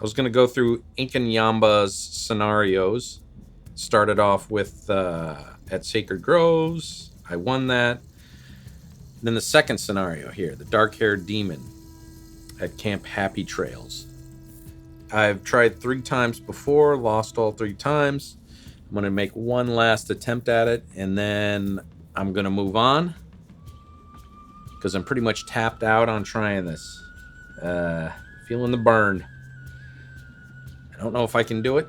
was going to go through Inkanyamba's scenarios. Started off with at Sacred Groves. I won that. Then the second scenario here, the dark-haired demon at Camp Happy Trails. I've tried 3 times before, lost all 3 times. I'm going to make one last attempt at it, and then I'm going to move on because I'm pretty much tapped out on trying this. Feeling the burn. I don't know if I can do it.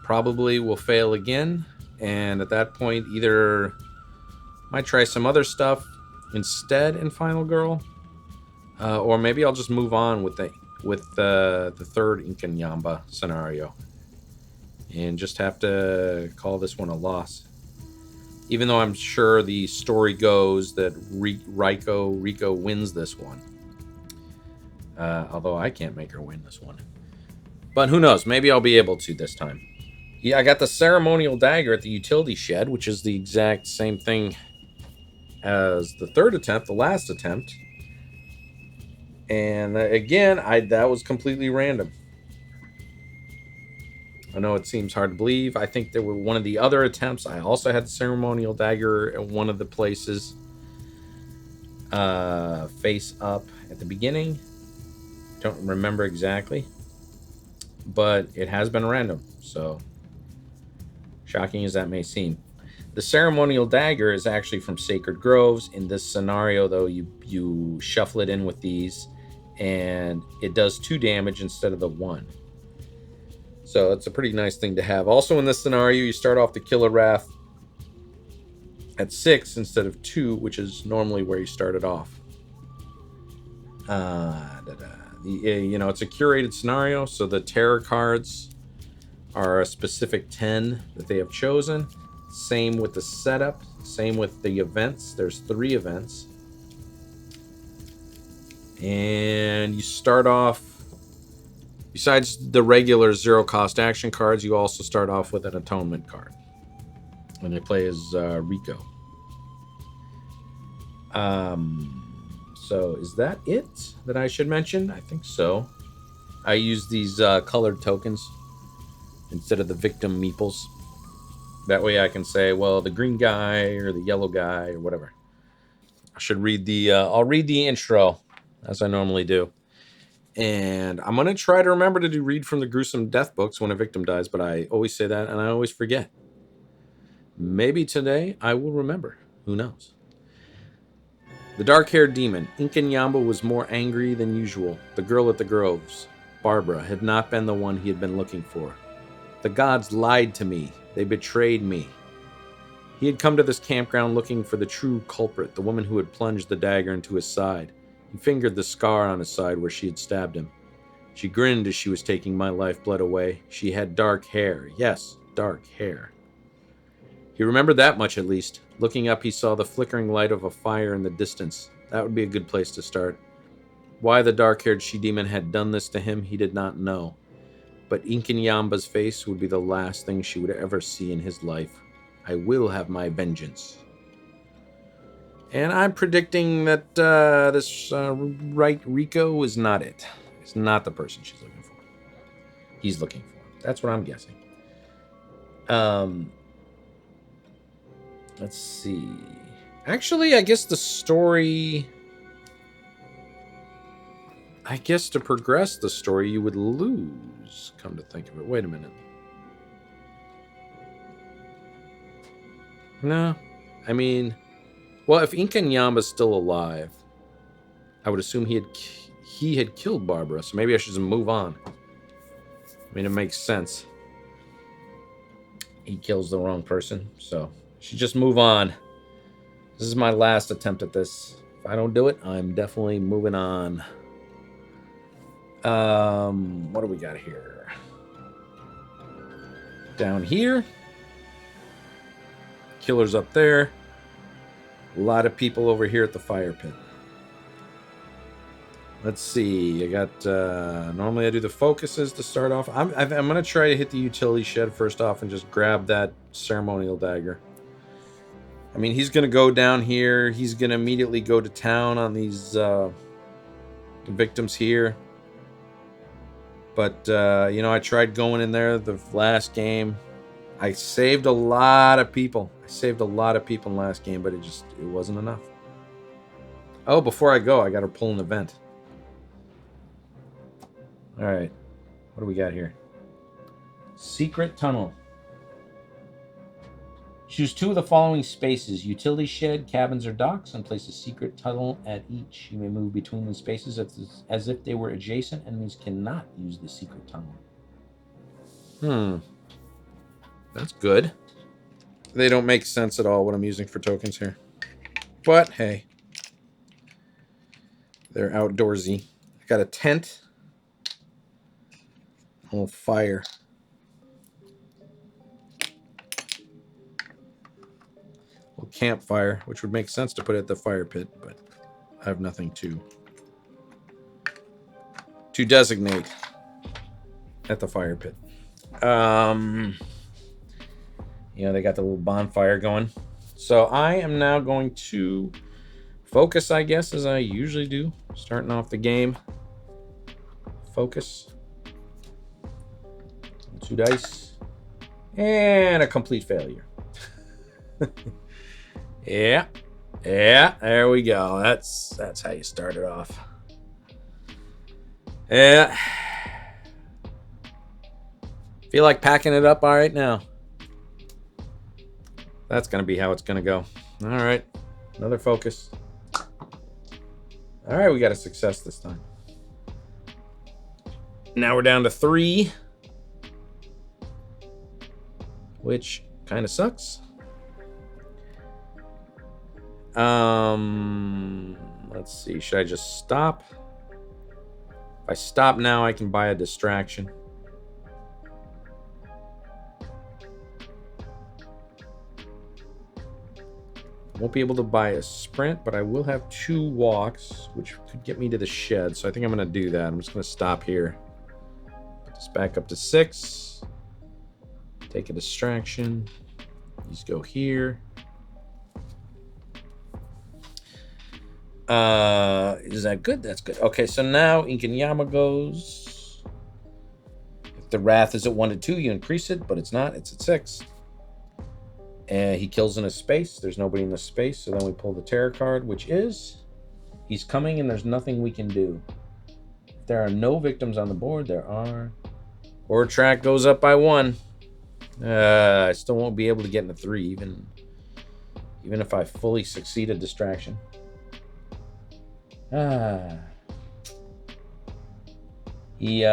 Probably will fail again, and at that point, either might try some other stuff instead in Final Girl, or maybe I'll just move on with the third Inkanyamba scenario and just have to call this one a loss. Even though I'm sure the story goes that Rico wins this one. Although I can't make her win this one. But who knows? Maybe I'll be able to this time. Yeah, I got the ceremonial dagger at the utility shed, which is the exact same thing as the third attempt, the last attempt. And again, that was completely random. I know it seems hard to believe. I think there were one of the other attempts. I also had the ceremonial dagger at one of the places, face up at the beginning. Don't remember exactly, but it has been random. So, shocking as that may seem. The ceremonial dagger is actually from Sacred Groves. In this scenario, though, you shuffle it in with these, and it does 2 damage instead of the 1. So it's a pretty nice thing to have. Also in this scenario, you start off the Killer Wrath at 6 instead of 2, which is normally where you started off. It's a curated scenario, so the terror cards are a specific 10 that they have chosen. Same with the setup, same with the events. There's 3 events. And you start off, besides the regular 0-cost action cards, you also start off with an atonement card. And they play as Rico. So is that it that I should mention? I think so. I use these colored tokens instead of the victim meeples. That way I can say, well, the green guy or the yellow guy or whatever. I should read I'll read the intro as I normally do. And I'm going to try to remember to read from the Gruesome Death Books when a victim dies, but I always say that and I always forget. Maybe today I will remember. Who knows? The dark-haired demon, Inkanyamba, was more angry than usual. The girl at the groves, Barbara, had not been the one he had been looking for. The gods lied to me. They betrayed me. He had come to this campground looking for the true culprit, the woman who had plunged the dagger into his side. He fingered the scar on his side where she had stabbed him. She grinned as she was taking my lifeblood away. She had dark hair. Yes, dark hair. He remembered that much at least. Looking up, he saw the flickering light of a fire in the distance. That would be a good place to start. Why the dark-haired she-demon had done this to him, he did not know. But Inkanyamba's face would be the last thing she would ever see in his life. I will have my vengeance. And I'm predicting that this Rico is not it. It's not the person she's looking for. He's looking for. That's what I'm guessing. Let's see. Actually, I guess the story... I guess to progress the story, you would lose. Come to think of it. Wait a minute. No. I mean... Well, if Inkanyamba's still alive, I would assume he had killed Barbara, so maybe I should just move on. I mean, it makes sense. He kills the wrong person, so I should just move on. This is my last attempt at this. If I don't do it, I'm definitely moving on. What do we got here? Down here. Killer's up there. A lot of people over here at the fire pit. Let's see. I got... normally I do the focuses to start off. I'm going to try to hit the utility shed first off and just grab that ceremonial dagger. I mean, he's going to go down here. He's going to immediately go to town on these victims here. But, you know, I tried going in there the last game. I saved a lot of people. I saved a lot of people in the last game, but it wasn't enough. Oh, before I go, I got to pull an event. All right. What do we got here? Secret tunnel. Choose 2 of the following spaces: utility shed, cabins, or docks, and place a secret tunnel at each. You may move between the spaces as if they were adjacent. Enemies cannot use the secret tunnel. That's good. They don't make sense at all what I'm using for tokens here. But, hey. They're outdoorsy. I got a tent. A little fire. A little campfire, which would make sense to put at the fire pit, but I have nothing to designate at the fire pit. You know, they got the little bonfire going. So I am now going to focus, I guess, as I usually do, starting off the game. Focus. 2 dice. And a complete failure. Yeah. Yeah, there we go. That's how you start it off. Yeah. Feel like packing it up all right now. That's going to be how it's going to go. All right. Another focus. All right, we got a success this time. Now we're down to 3. Which kind of sucks. Let's see. Should I just stop? If I stop now, I can buy a distraction. Won't be able to buy a sprint, but I will have 2 walks, which could get me to the shed. So I think I'm going to do that. I'm just going to stop here. Put this back up to 6. Take a distraction. These go here. Is that good? That's good. Okay, so now Inkanyamba goes. If the wrath is at 1 to 2, you increase it, but it's not. It's at 6. And he kills in a space. There's nobody in the space, so then we pull the terror card, which is he's coming and there's nothing we can do. If there are no victims on the board, there are. Or track goes up by 1. I still won't be able to get into 3, even if I fully succeed a distraction. He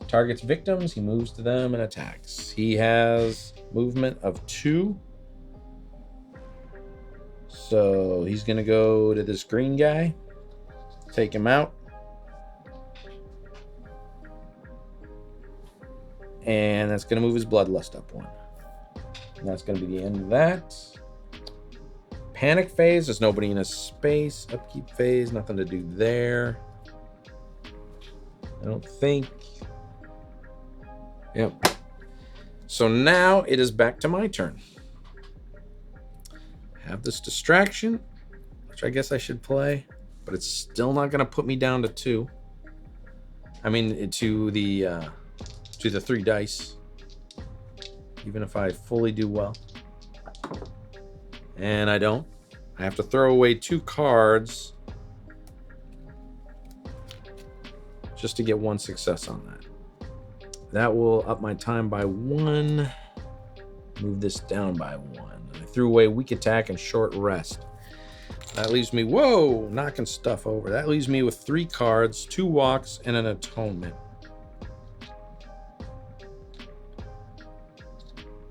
targets victims, he moves to them and attacks. He has movement of 2. So he's going to go to this green guy, take him out. And that's going to move his bloodlust up 1. And that's going to be the end of that. Panic phase, there's nobody in a space. Upkeep phase, nothing to do there. I don't think. Yep. So now it is back to my turn. Have this distraction, which I guess I should play, but it's still not going to put me down to 2. I mean, to the 3 dice, even if I fully do well. And I don't. I have to throw away 2 cards just to get 1 success on that. That will up my time by 1. Move this down by 1. I threw away weak attack and short rest. That leaves me, whoa, knocking stuff over. That leaves me with 3 cards, 2 walks, and an atonement.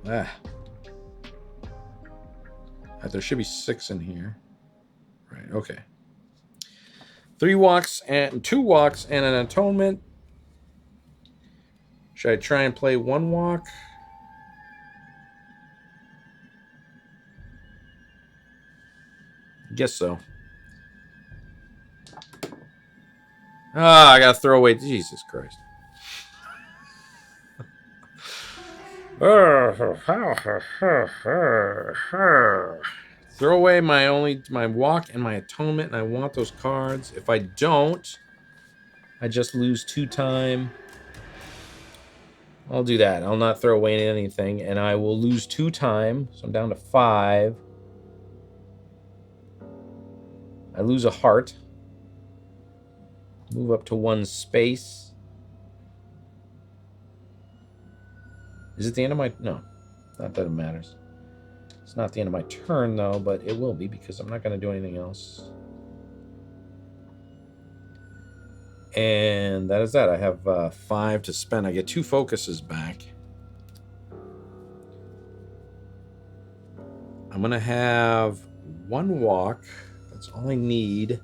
There should be 6 in here. Right, okay. 3 walks and 2 walks and an atonement. Should I try and play 1 walk? Guess so. I gotta throw away. Jesus Christ. Throw away my walk and my atonement, and I want those cards. If I don't, I just lose 2 time. I'll do that. I'll not throw away anything, and I will lose 2 time, so I'm down to 5. I lose a heart. Move up to 1 space. Is it the end of my... No, not that it matters. It's not the end of my turn, though, but it will be because I'm not going to do anything else. And that is that. I have 5 to spend. I get 2 focuses back. I'm going to have 1 walk. That's all I need.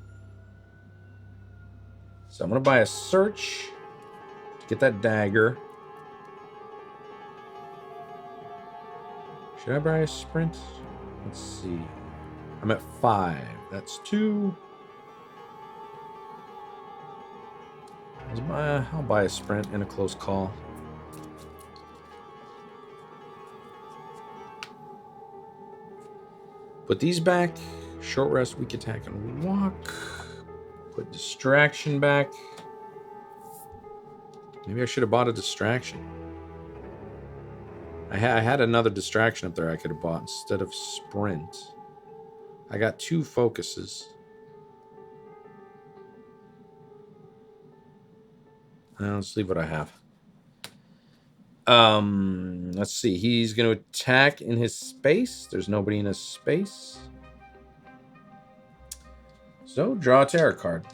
So I'm going to buy a search to get that dagger. Should I buy a sprint? Let's see. I'm at 5. That's 2. I'll buy a sprint and a close call. Put these back. Short rest, weak attack, and walk. Put distraction back. Maybe I should have bought a distraction. I had another distraction up there I could have bought instead of sprint. I got 2 focuses. Let's leave what I have. Let's see. He's going to attack in his space. There's nobody in his space. So, draw a tarot card.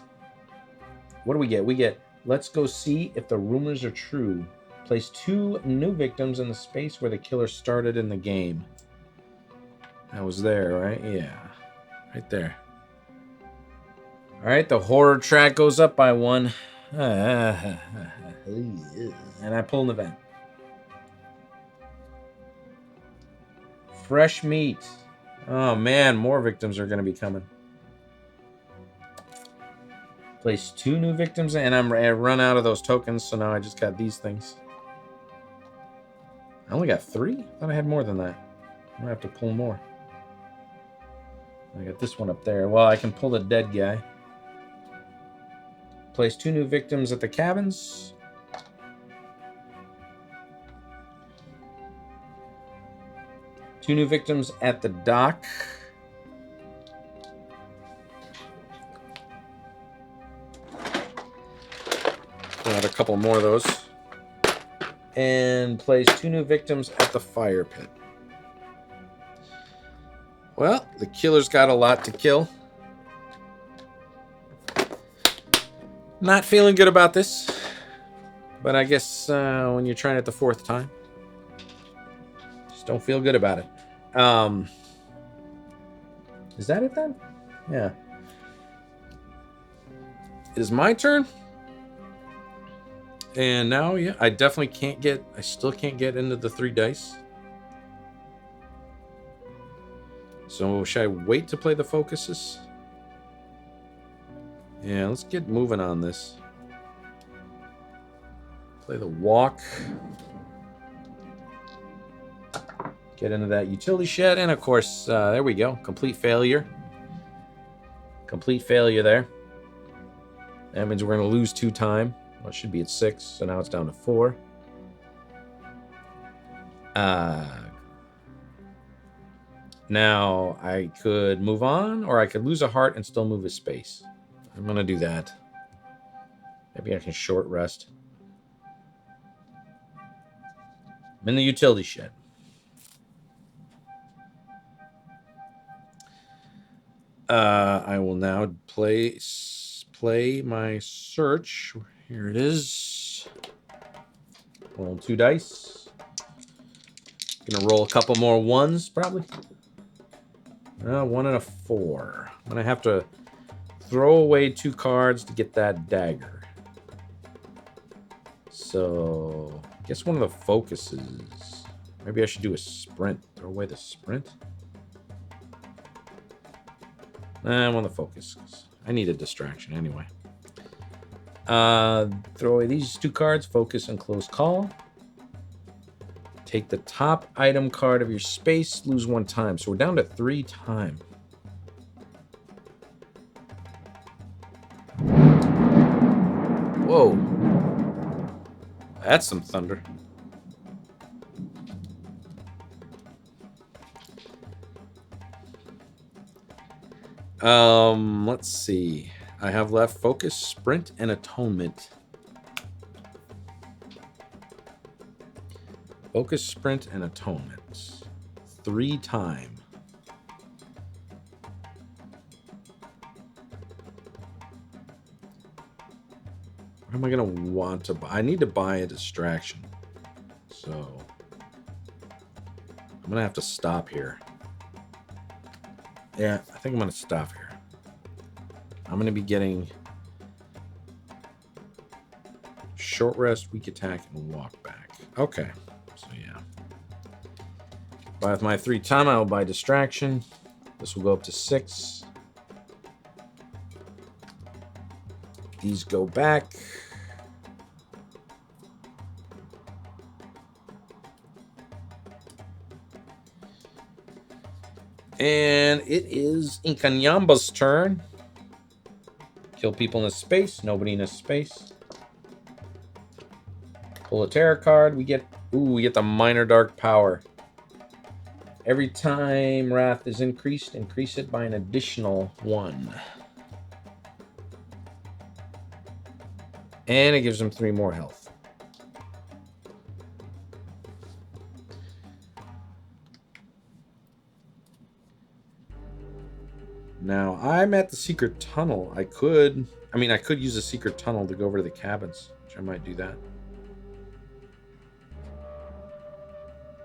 What do we get? We get, let's go see if the rumors are true. Place 2 new victims in the space where the killer started in the game. That was there, right? Yeah. Right there. All right, the horror track goes up by 1. And I pull an event. Fresh meat. Oh man, more victims are going to be coming. Place 2 new victims, and I run out of those tokens, so now I just got these things. I only got 3? I thought I had more than that. I'm going to have to pull more. I got this one up there. Well, I can pull the dead guy. Place 2 new victims at the cabins. Two new victims at the dock. We'll add a couple more of those. And place 2 new victims at the fire pit. Well, the killer's got a lot to kill. Not feeling good about this. But I guess when you're trying it the 4th time, just don't feel good about it. Is that it then? Yeah. It is my turn. And now, yeah, I still can't get into the 3 dice. So should I wait to play the focuses? Yeah, let's get moving on this. Play the walk. Get into that utility shed. And of course, there we go. Complete failure. Complete failure there. That means we're going to lose 2 time. Well, it should be at 6, so now it's down to 4. Now I could move on, or I could lose a heart and still move a space. I'm going to do that. Maybe I can short rest. I'm in the utility shed. I will now play my search. Here it is. Roll 2 dice. Gonna roll a couple more 1s, probably. 1 and a 4. I'm gonna have to throw away 2 cards to get that dagger. So, I guess one of the focuses. Maybe I should do a sprint. Throw away the sprint. I want the focus. I need a distraction anyway. Throw away these 2 cards. Focus and close call. Take the top item card of your space. Lose 1 time. So we're down to 3 time. Whoa. That's some thunder. Let's see. I have left focus, sprint, and atonement. Focus, sprint, and atonement. 3 time. What am I going to want to buy? I need to buy a distraction. So I'm going to have to stop here. Yeah, I think I'm going to stop here. I'm going to be getting short rest, weak attack, and walk back. Okay. So yeah. With my 3 time, I will buy distraction. This will go up to 6. These go back. And it is Inkanyamba's turn. Kill people in a space. Nobody in a space. Pull a tarot card. We get the minor dark power. Every time wrath is increased, increase it by an additional 1. And it gives him 3 more health. Now, I'm at the secret tunnel. I could use the secret tunnel to go over to the cabins, which I might do that.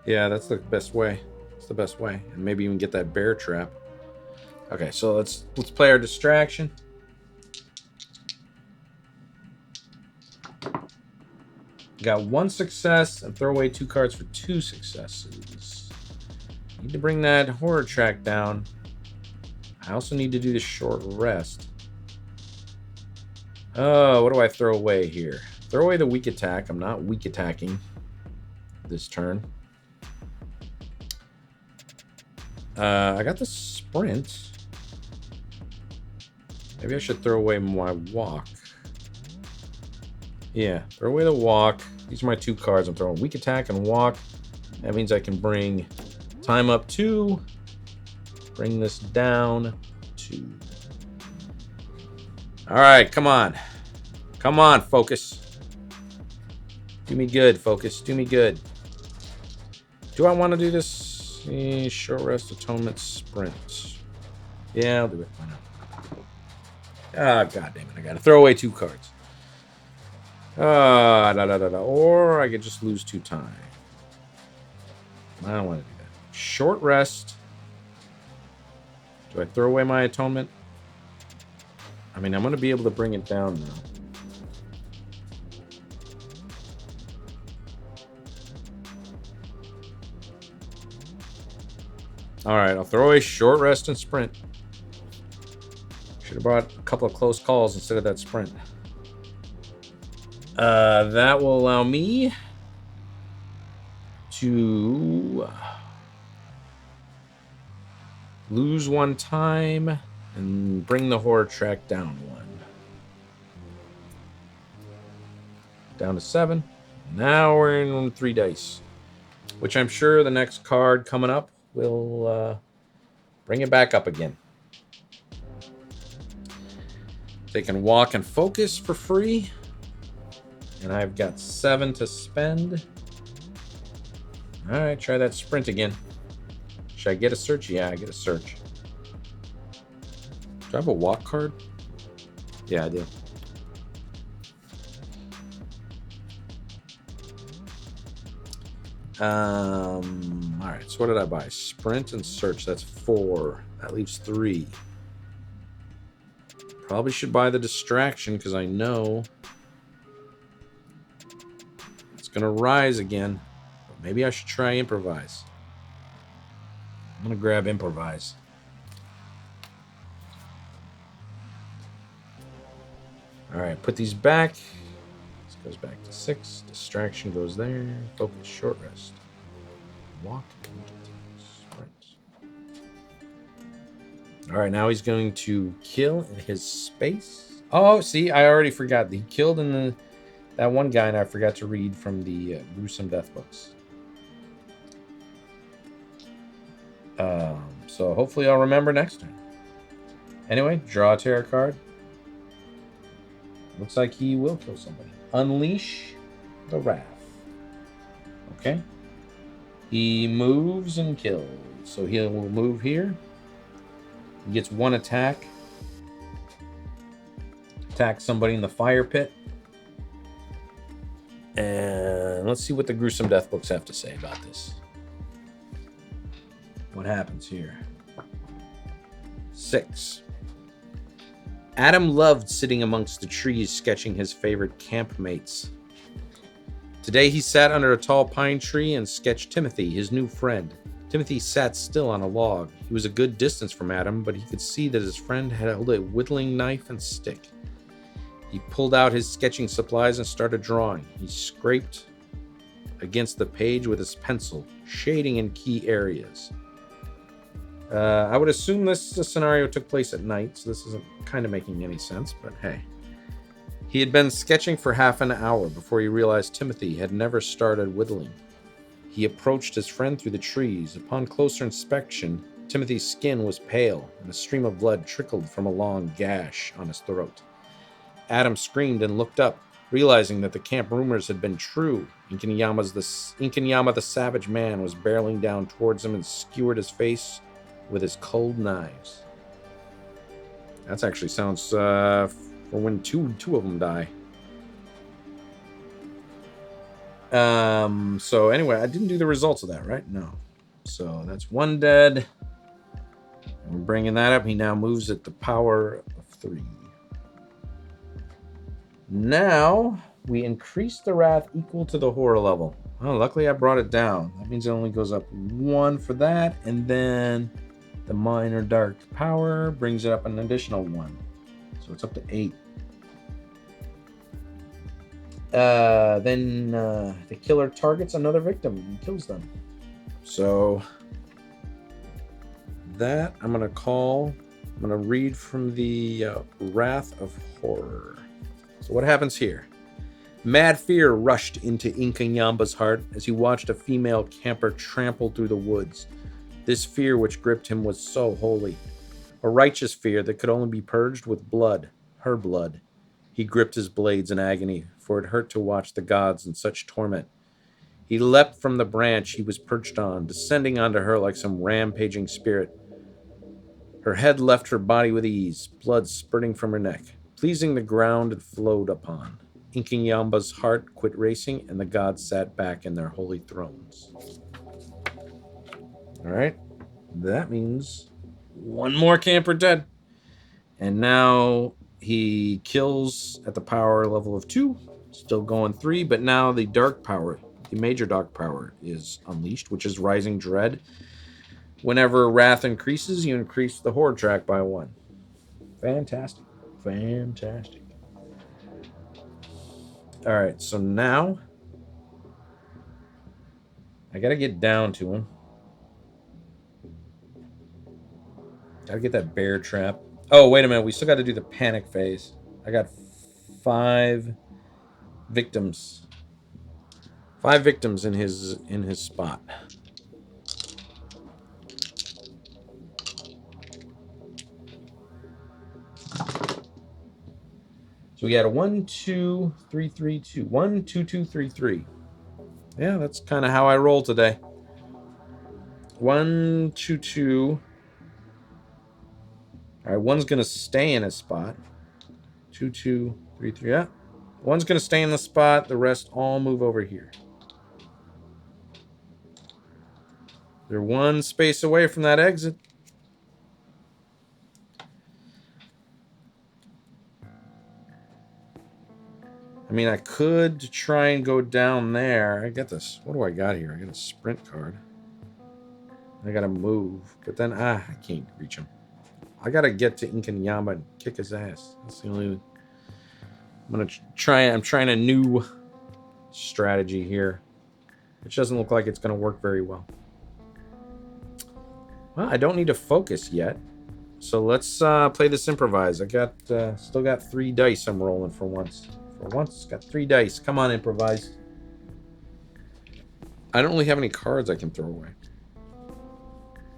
Yeah, that's the best way. It's the best way. And maybe even get that bear trap. Okay, so let's play our distraction. Got 1 success and throw away 2 cards for 2 successes. Need to bring that horror track down. I also need to do the short rest. Oh, what do I throw away here? Throw away the weak attack. I'm not weak attacking this turn. I got the sprint. Maybe I should throw away my walk. Yeah, throw away the walk. These are my 2 cards. I'm throwing weak attack and walk. That means I can bring time up 2. Bring this down 2. All right, come on. Come on, focus. Do me good, focus. Do me good. Do I want to do this? Short rest, atonement, sprint. Yeah, I'll do it. Why not? Ah, god damn it. I got to throw away 2 cards. Or I could just lose 2 time. I don't want to do that. Short rest. Do I throw away my atonement? I mean, I'm going to be able to bring it down now. Alright, I'll throw away short rest and sprint. Should have brought a couple of close calls instead of that sprint. That will allow me to lose 1 time and bring the horror track down 1. Down to 7. Now we're in 3 dice, which I'm sure the next card coming up will bring it back up again. They can walk and focus for free. And I've got 7 to spend. Alright, try that sprint again. Should I get a search? Yeah, I get a search. Do I have a walk card? Yeah, I do. Alright, so what did I buy? Sprint and search. That's 4. That leaves 3. Probably should buy the distraction because I know it's going to rise again. But maybe I should try improvise. I'm going to grab improvise. Alright, put these back. This goes back to 6. Distraction goes there. Focus, short rest. Walk. All right, now he's going to kill in his space. Oh, see, I already forgot. He killed in that one guy, and I forgot to read from the Gruesome Death Books. So hopefully I'll remember next time. Anyway, draw a tarot card. Looks like he will kill somebody. Unleash the Wrath. Okay. He moves and kills. So he will move here. He gets one attack. Attack somebody in the fire pit. And let's see what the Gruesome Death Books have to say about this. What happens here? 6. Adam loved sitting amongst the trees sketching his favorite campmates. Today he sat under a tall pine tree and sketched Timothy, his new friend. Timothy sat still on a log. He was a good distance from Adam, but he could see that his friend held a whittling knife and stick. He pulled out his sketching supplies and started drawing. He scraped against the page with his pencil, shading in key areas. I would assume this scenario took place at night, so this isn't kind of making any sense, but hey. He had been sketching for half an hour before he realized Timothy had never started whittling. He approached his friend through the trees. Upon closer inspection, Timothy's skin was pale, and a stream of blood trickled from a long gash on his throat. Adam screamed and looked up, realizing that the camp rumors had been true. Inkanyamba the Savage Man was barreling down towards him and skewered his face with his cold knives. That actually sounds for when two of them die. So anyway, I didn't do the results of that, right? No. So that's 1 dead. And we're bringing that up. He now moves at the power of 3. Now we increase the wrath equal to the horror level. Oh, luckily I brought it down. That means it only goes up 1 for that, and then the minor dark power brings it up an additional 1. So it's up to 8. Then the killer targets another victim and kills them. So that I'm going to read from the Wrath of Horror. So what happens here? Mad fear rushed into Inkanyamba's heart as he watched a female camper trample through the woods. This fear which gripped him was so holy. A righteous fear that could only be purged with blood, her blood. He gripped his blades in agony, for it hurt to watch the gods in such torment. He leapt from the branch he was perched on, descending onto her like some rampaging spirit. Her head left her body with ease, blood spurting from her neck. Pleasing the ground it flowed upon. Inkanyamba's heart quit racing, and the gods sat back in their holy thrones. All right, that means 1 more camper dead. And now he kills at the power level of 2, still going 3, but now the dark power, the major dark power is unleashed, which is Rising Dread. Whenever wrath increases, you increase the horror track by 1. Fantastic. Fantastic. All right, so now I got to get down to him. Got to get that bear trap. Oh, wait a minute. We still got to do the panic phase. I got 5 victims. 5 victims in his spot. So we got a 1, 2, 3, 3, 2. 1, 2, 2, 3, 3. Yeah, that's kind of how I roll today. 1, 2, 2. All right, 1's going to stay in his spot. 2, 2, 3, 3. Yeah. 1's going to stay in the spot. The rest all move over here. They're 1 space away from that exit. I mean, I could try and go down there. I got this. What do I got here? I got a sprint card. I got to move. But then, I can't reach him. I got to get to Inkanyamba and kick his ass. That's the only... I'm trying a new strategy here, which doesn't look like it's going to work very well. Well, I don't need to focus yet. So let's play this improvise. I got still got 3 dice I'm rolling for once. For once, got 3 dice. Come on, improvise. I don't really have any cards I can throw away.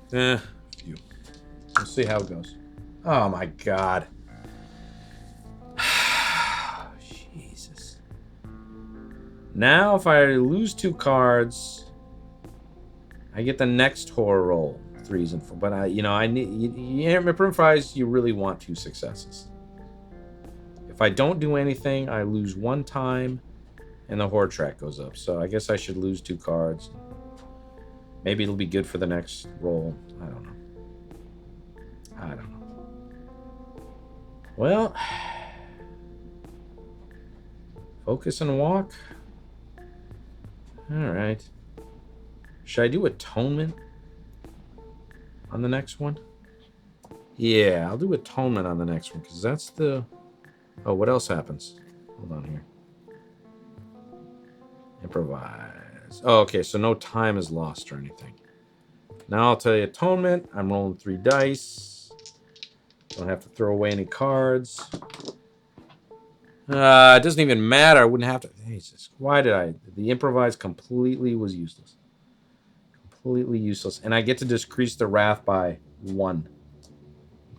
Few. We'll see how it goes. Oh my god. Jesus. Now, if I lose 2 cards, I get the next horror roll, 3s and 4. But I need. Improvise. You really want 2 successes. If I don't do anything, I lose 1 time, and the horror track goes up. So I guess I should lose 2 cards. Maybe it'll be good for the next roll. I don't know. Well, focus and walk. All right. Should I do atonement on the next one? Yeah, I'll do atonement on the next one because that's the. Oh, what else happens? Hold on here. Improvise. Oh, okay, so no time is lost or anything. Now I'll tell you atonement. I'm rolling 3 dice. Don't have to throw away any cards. It doesn't even matter. I wouldn't have to. Jesus, why did I? The improvise completely was useless. Completely useless. And I get to decrease the wrath by 1.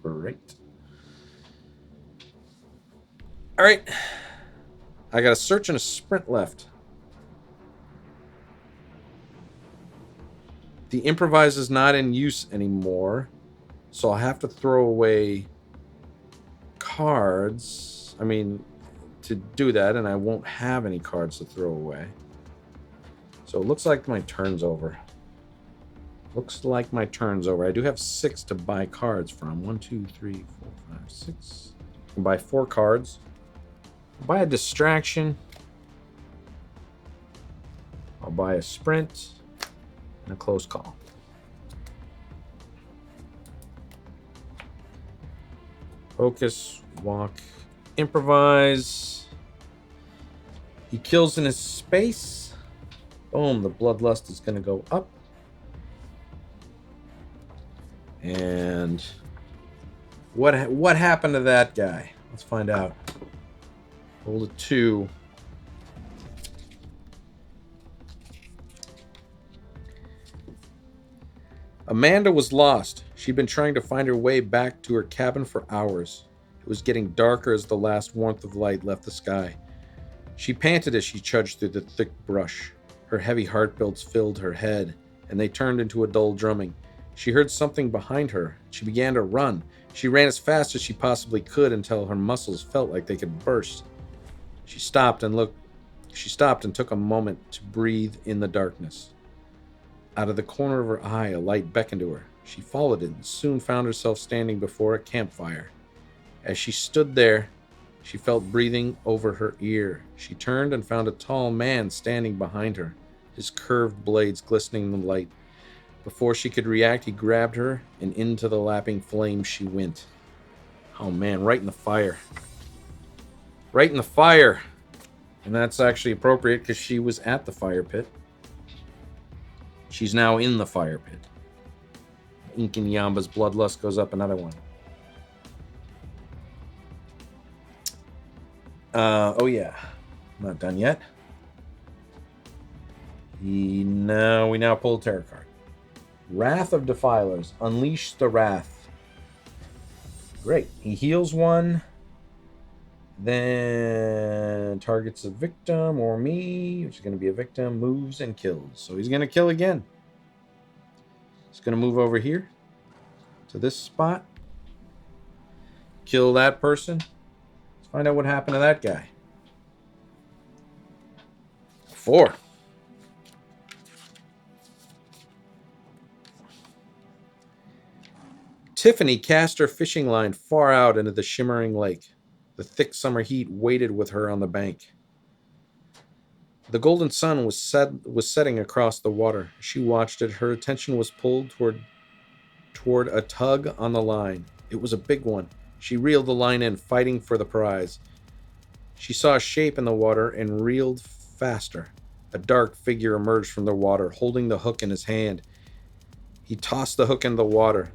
Great. All right. I got a search and a sprint left. The improvise is not in use anymore, so I'll have to throw away cards. I mean, to do that, and I won't have any cards to throw away. So it looks like my turn's over. I do have 6 to buy cards from. 1, 2, 3, 4, 5, 6. I can buy 4 cards. I'll buy a distraction. I'll buy a sprint and a close call. Focus, walk, improvise. He kills in his space. Boom, the bloodlust is going to go up. And what happened to that guy? Let's find out. Roll a 2. Amanda was lost. She'd been trying to find her way back to her cabin for hours. It was getting darker as the last warmth of light left the sky. She panted as she trudged through the thick brush. Her heavy heartbeats filled her head, and they turned into a dull drumming. She heard something behind her. She began to run. She ran as fast as she possibly could until her muscles felt like they could burst. She stopped and took a moment to breathe in the darkness. Out of the corner of her eye, a light beckoned to her. She followed it and soon found herself standing before a campfire. As she stood there, she felt breathing over her ear. She turned and found a tall man standing behind her, his curved blades glistening in the light. Before she could react, he grabbed her, and into the lapping flames she went. Oh man, right in the fire. Right in the fire! And that's actually appropriate because she was at the fire pit. She's now in the fire pit. Inkanyamba's bloodlust goes up another one. Oh yeah. I'm not done yet. We now pull a tarot card. Wrath of Defilers. Unleash the Wrath. Great. He heals 1. Then targets a victim or me, which is going to be a victim, moves and kills. So he's going to kill again. He's going to move over here to this spot. Kill that person. Let's find out what happened to that guy. 4. Tiffany cast her fishing line far out into the shimmering lake. The thick summer heat waited with her on the bank. The golden sun was setting across the water. She watched it. Her attention was pulled toward a tug on the line. It was a big one. She reeled the line in, fighting for the prize. She saw a shape in the water and reeled faster. A dark figure emerged from the water, holding the hook in his hand. He tossed the hook into the water.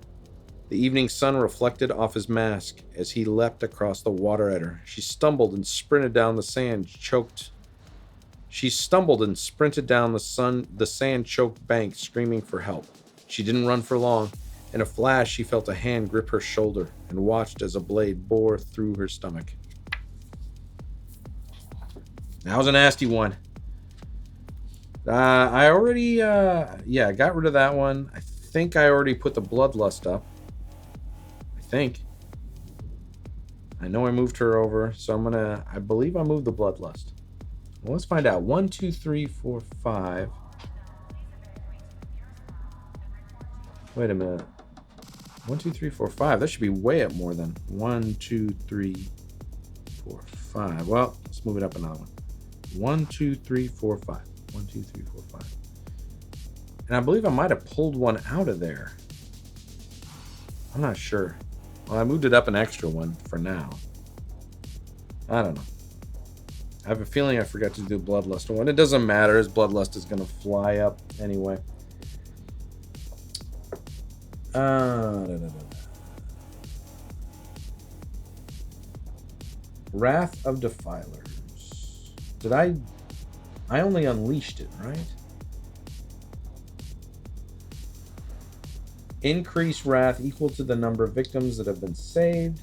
The evening sun reflected off his mask as he leapt across the water at her. She stumbled and sprinted down the sand-choked sand-choked bank, screaming for help. She didn't run for long. In a flash, she felt a hand grip her shoulder and watched as a blade bore through her stomach. That was a nasty one. I already, yeah, got rid of that one. I think I already put the bloodlust up. I think. I know I moved her over, so I believe I moved the bloodlust. Well, let's find out. 1, 2, 3, 4, 5. Wait a minute. 1, 2, 3, 4, 5. That should be way up more than 1, 2, 3, 4, 5. Well, let's move it up another one. 1, 2, 3, 4, 5. 1, 2, 3, 4, 5. And I believe I might have pulled one out of there. I'm not sure. Well, I moved it up an extra one for now. I don't know. I have a feeling I forgot to do Bloodlust one. It doesn't matter, as Bloodlust is going to fly up anyway. Wrath of Defilers. Did I only unleashed it, right? Increase wrath equal to the number of victims that have been saved.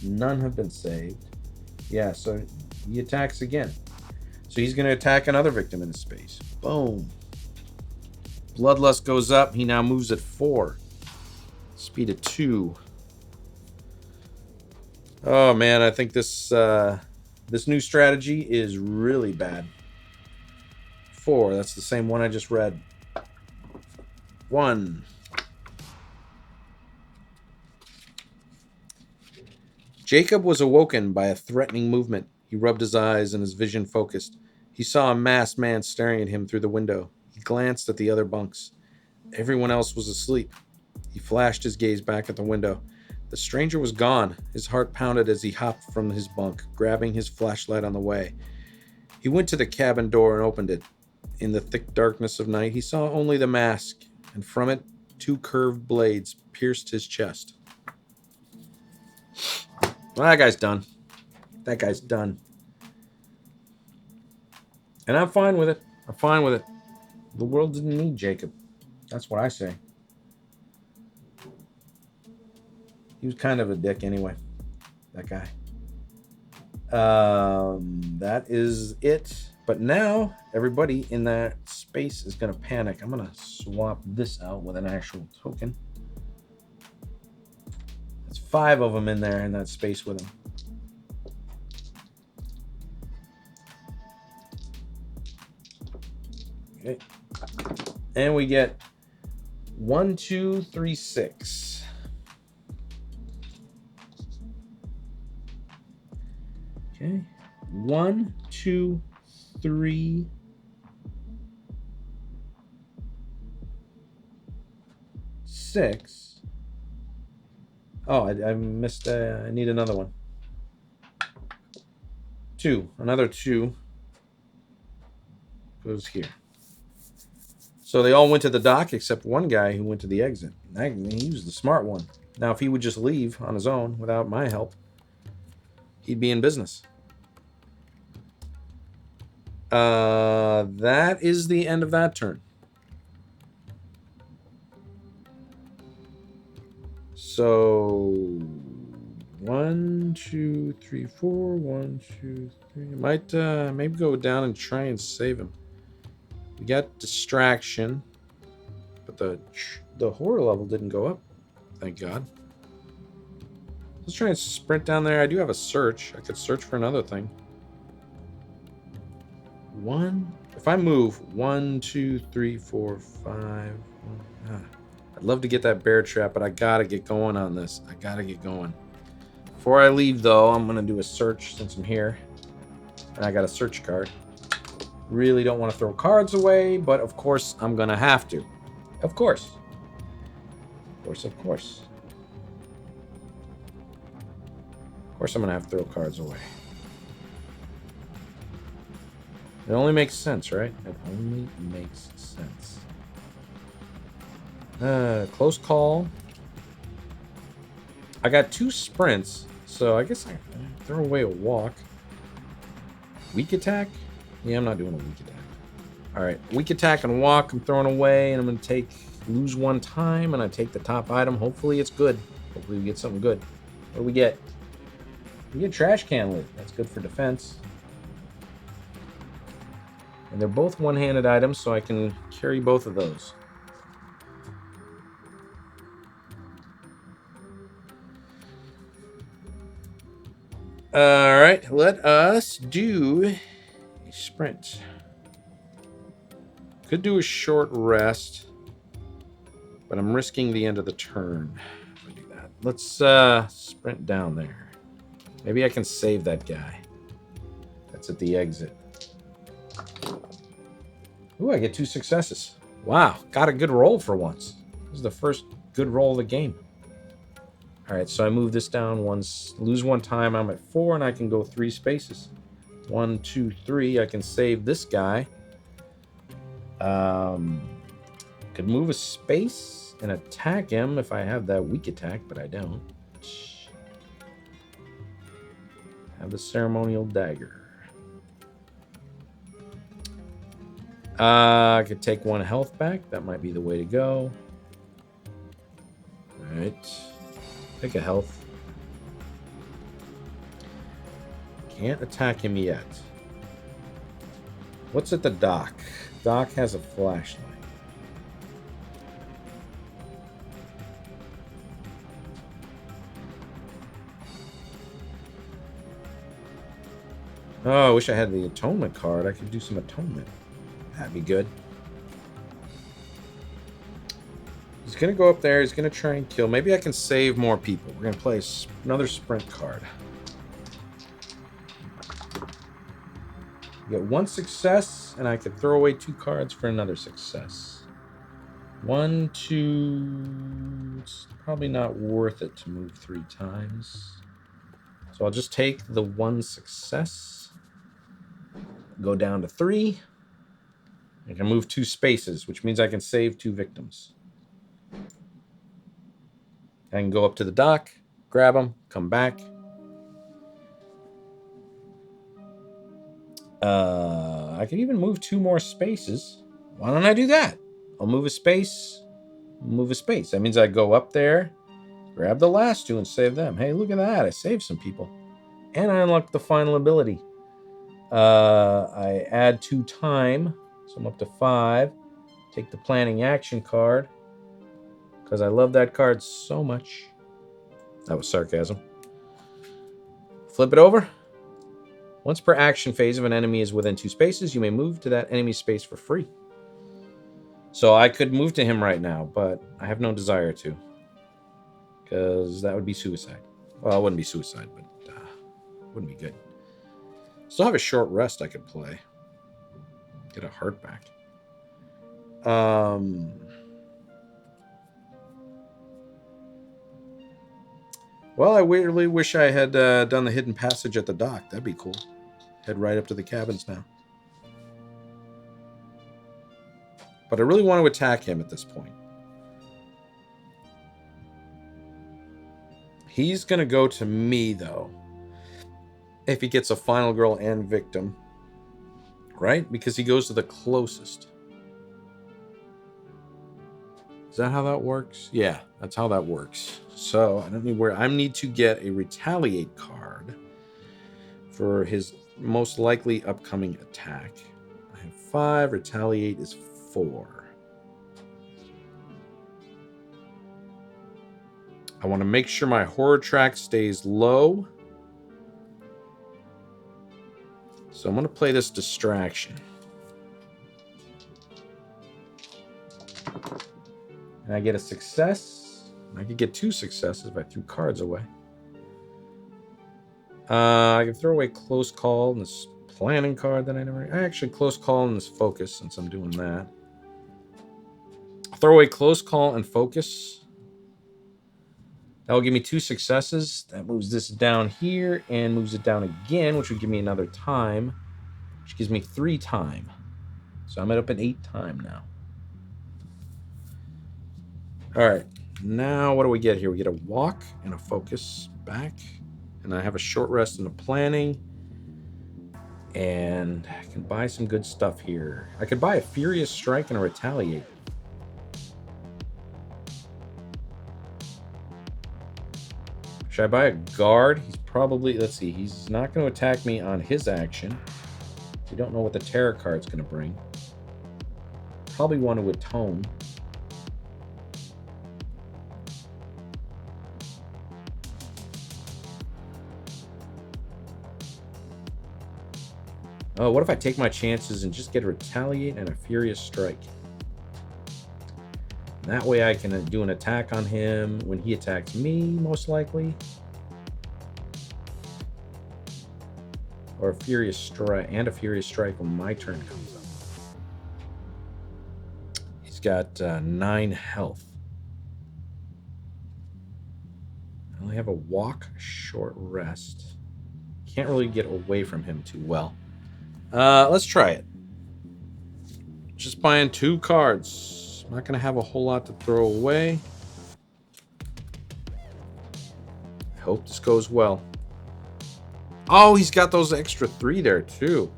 None have been saved. Yeah, so he attacks again. So he's going to attack another victim in his space. Boom. Bloodlust goes up. He now moves at 4. Speed of 2. Oh man, I think this new strategy is really bad. 4. That's the same one I just read. 1. Jacob was awoken by a threatening movement. He rubbed his eyes and his vision focused. He saw a masked man staring at him through the window. He glanced at the other bunks. Everyone else was asleep. He flashed his gaze back at the window. The stranger was gone. His heart pounded as he hopped from his bunk, grabbing his flashlight on the way. He went to the cabin door and opened it. In the thick darkness of night, he saw only the mask, and from it, 2 curved blades pierced his chest. Well, that guy's done. That guy's done. And I'm fine with it. I'm fine with it. The world didn't need Jacob. That's what I say. He was kind of a dick anyway. That guy. That is it. But now, everybody in that space is going to panic. I'm going to swap this out with an actual token. 5 of them in there in that space with him. Okay. And we get 1, 2, 3, 6. Okay. 1, 2, 3. 6. Oh, I missed. I need another one. 2. Another 2 goes here. So they all went to the dock except one guy who went to the exit. He was the smart one. Now, if he would just leave on his own without my help, he'd be in business. That is the end of that turn. So 1, 2, 3, 4. 1, 2, 3. Might maybe go down and try and save him. We got distraction, but the horror level didn't go up. Thank God. Let's try and sprint down there. I do have a search. I could search for another thing. 1. If I move 1, 2, 3, 4, 5. I'd love to get that bear trap, but I gotta get going on this. I gotta get going. Before I leave, though, I'm gonna do a search since I'm here. And I got a search card. Really don't want to throw cards away, but of course I'm gonna have to. Of course. Of course, of course. Of course I'm gonna have to throw cards away. It only makes sense, right? It only makes sense. Close call. I got 2 sprints, so I guess I throw away a walk. Weak attack? Yeah, I'm not doing a weak attack. Alright, weak attack and walk I'm throwing away, and I'm going to take lose one time, and I take the top item. Hopefully it's good. Hopefully we get something good. What do we get? We get trash can lid. That's good for defense. And they're both one-handed items, so I can carry both of those. All right, let us do a sprint. Could do a short rest, but I'm risking the end of the turn if I do that. Let's sprint down there. Maybe I can save that guy. That's at the exit. Ooh, I get 2 successes. Wow, got a good roll for once. This is the first good roll of the game. All right, so I move this down once, lose one time. I'm at 4, and I can go 3 spaces. 1, 2, 3. I can save this guy. Could move a space and attack him if I have that weak attack, but I don't. Have the ceremonial dagger. I could take 1 health back. That might be the way to go. All right. Take a health. Can't attack him yet. What's at the dock? Dock has a flashlight. Oh, I wish I had the atonement card. I could do some atonement. That'd be good. He's going to go up there. He's going to try and kill. Maybe I can save more people. We're going to play another sprint card. You get 1 success, and I could throw away 2 cards for another success. 1, 2... It's probably not worth it to move 3 times. So I'll just take the 1 success. Go down to 3. I can move 2 spaces, which means I can save 2 victims. I can go up to the dock, grab them, come back. I can even move 2 more spaces. Why don't I do that? I'll move a space, move a space. That means I go up there, grab the last 2 and save them. Hey, look at that. I saved some people. And I unlock the final ability. I add 2 time, so I'm up to 5. Take the planning action card, because I love that card so much. That was sarcasm. Flip it over. Once per action phase, if an enemy is within 2 spaces, you may move to that enemy's space for free. So I could move to him right now, but I have no desire to, because that would be suicide. Well, it wouldn't be suicide, but wouldn't be good. Still have a short rest I could play. Get a heart back. Well, I really wish I had done the hidden passage at the dock. That'd be cool. Head right up to the cabins now. But I really want to attack him at this point. He's going to go to me, though. If he gets a final girl and victim. Right? Because he goes to the closest. Is that how that works? Yeah, that's how that works. So I don't know where. I need to get a retaliate card for his most likely upcoming attack. I have 5. Retaliate is 4. I want to make sure my horror track stays low. So I'm going to play this distraction. And I get a success. I could get 2 successes if I threw cards away. I can throw away close call and this planning card that I never... Actually, close call and this focus, since I'm doing that. I'll throw away close call and focus. That will give me 2 successes. That moves this down here and moves it down again, which would give me another time, which gives me 3 time. So I'm up at 8 time now. All right. Now, what do we get here? We get a walk and a focus back. And I have a short rest and a planning. And I can buy some good stuff here. I could buy a Furious Strike and a Retaliate. Should I buy a guard? He's probably, let's see, he's not going to attack me on his action. We don't know what the tarot card's going to bring. Probably want to atone. Oh, what if I take my chances and just get a retaliate and a furious strike? That way I can do an attack on him when he attacks me, most likely. Or a furious strike, and a furious strike when my turn comes up. He's got 9 health. I only have a walk, short rest. Can't really get away from him too well. Let's try it. Just buying 2 cards. I'm not going to have a whole lot to throw away. I hope this goes well. Oh, he's got those extra 3 there, too.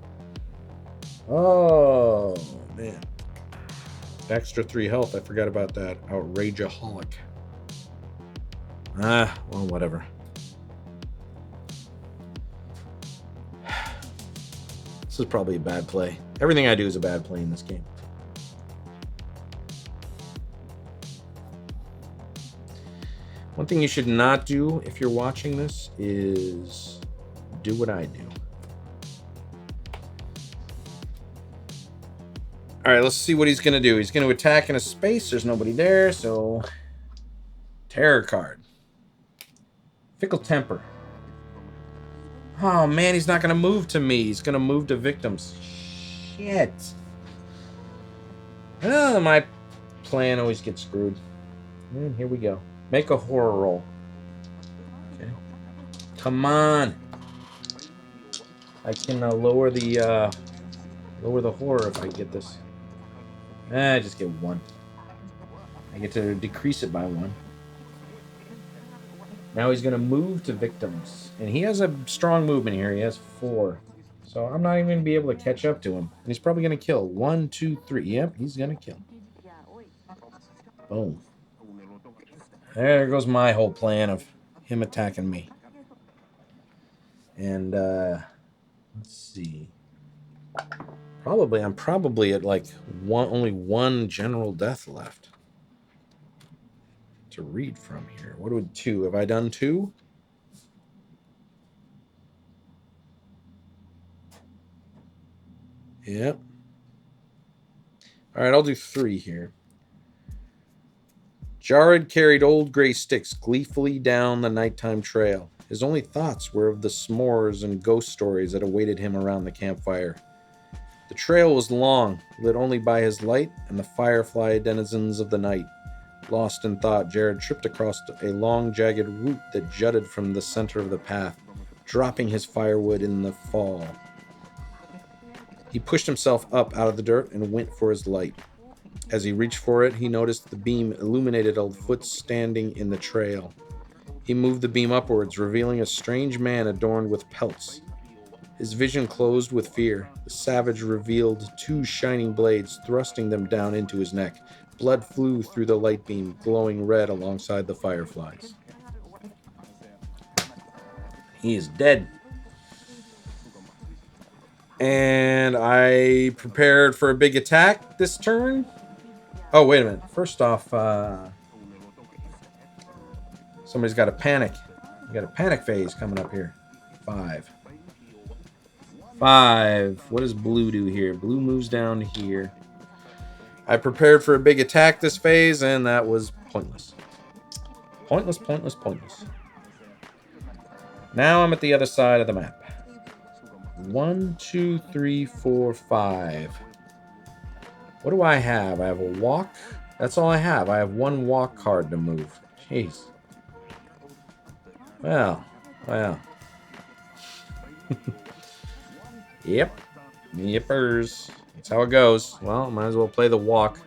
Oh, man. Extra 3 health. I forgot about that. Outrageaholic. Well, whatever. This is probably a bad play. Everything I do is a bad play in this game. One thing you should not do if you're watching this is do what I do. All right, let's see what he's going to do. He's going to attack in a space. There's nobody there, so... Terror card. Fickle Temper. Oh, man, he's not going to move to me. He's going to move to victims. Shit. Oh, my plan always gets screwed. And here we go. Make a horror roll. Okay. Come on. I can lower the horror if I get this. I just get 1. I get to decrease it by 1. Now he's going to move to victims. And he has a strong movement here. He has 4. So I'm not even going to be able to catch up to him. And he's probably going to kill. 1, 2, 3. Yep, he's going to kill. Boom. There goes my whole plan of him attacking me. And, let's see. I'm probably at like only 1 general death left to read from here. What would 2? Have I done 2? Yep. All right, I'll do 3 here. Jared carried old gray sticks gleefully down the nighttime trail. His only thoughts were of the s'mores and ghost stories that awaited him around the campfire. The trail was long, lit only by his light and the firefly denizens of the night. Lost in thought, Jared tripped across a long, jagged root that jutted from the center of the path, dropping his firewood in the fall. He pushed himself up out of the dirt and went for his light. As he reached for it, he noticed the beam illuminated a foot standing in the trail. He moved the beam upwards, revealing a strange man adorned with pelts. His vision closed with fear. The savage revealed 2 shining blades, thrusting them down into his neck. Blood flew through the light beam, glowing red alongside the fireflies. He is dead. And I prepared for a big attack this turn. Oh, wait a minute. First off, somebody's got a panic. You got a panic phase coming up here. 5. What does blue do here? Blue moves down here. I prepared for a big attack this phase, and that was pointless. Pointless. Now I'm at the other side of the map. 1, 2, 3, 4, 5. What do I have? I have a walk. That's all I have. I have 1 walk card to move. Jeez. Well. Yep. Yippers. That's how it goes. Well, might as well play the walk.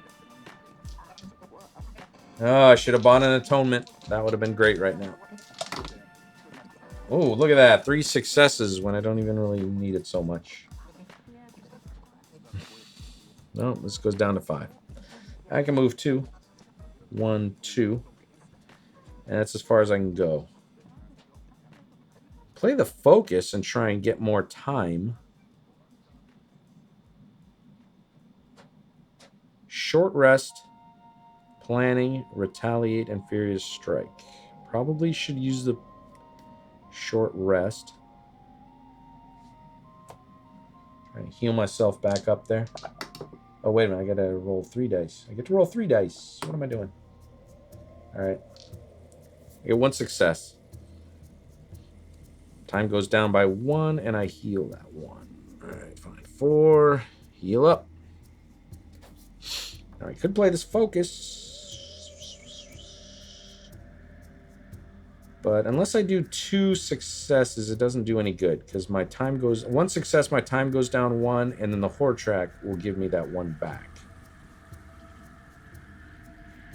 Oh, I should have bought an atonement. That would have been great right now. Oh, look at that. 3 successes when I don't even really need it so much. No, this goes down to 5. I can move 2. 1, 2. And that's as far as I can go. Play the focus and try and get more time. Short rest, planning, retaliate, and furious strike. Probably should use the short rest. Try and heal myself back up there. Oh, wait a minute. I gotta roll 3 dice. I get to roll 3 dice. What am I doing? Alright. I get 1 success. Time goes down by 1, and I heal that 1. Alright, fine. 4. Heal up. Now, I could play this focus. But unless I do 2 successes, it doesn't do any good. Because my time goes... 1 success, my time goes down 1, and then the horror track will give me that 1 back.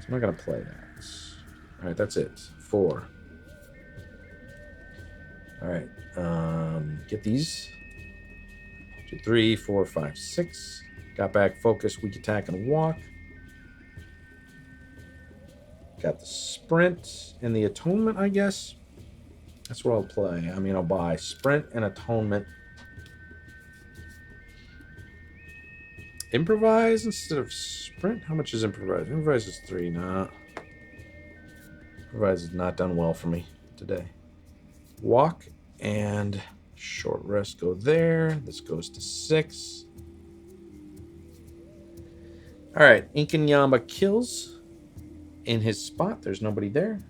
So I'm not going to play that. Alright, that's it. 4. Alright. Get these. 2, 3, 4, 5, 6. Got back focus, weak attack, and walk. Got the sprint and the atonement, I guess. That's what I'll play. I mean, I'll buy sprint and atonement. Improvise instead of sprint? How much is improvise? Improvise is 3. Nah. Improvise has not done well for me today. Walk and short rest go there. This goes to 6. All right. Inkanyamba kills. In his spot, there's nobody there.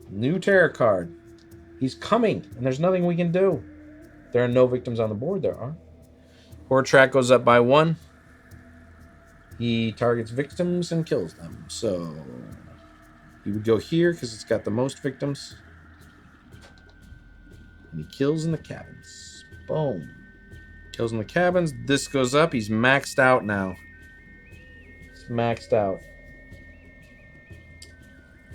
New terror card. He's coming, and there's nothing we can do. There are no victims on the board. There are. Horror track goes up by 1. He targets victims and kills them. So he would go here because it's got the most victims. And he kills in the cabins. Boom. Kills in the cabins. This goes up. He's maxed out now. Maxed out,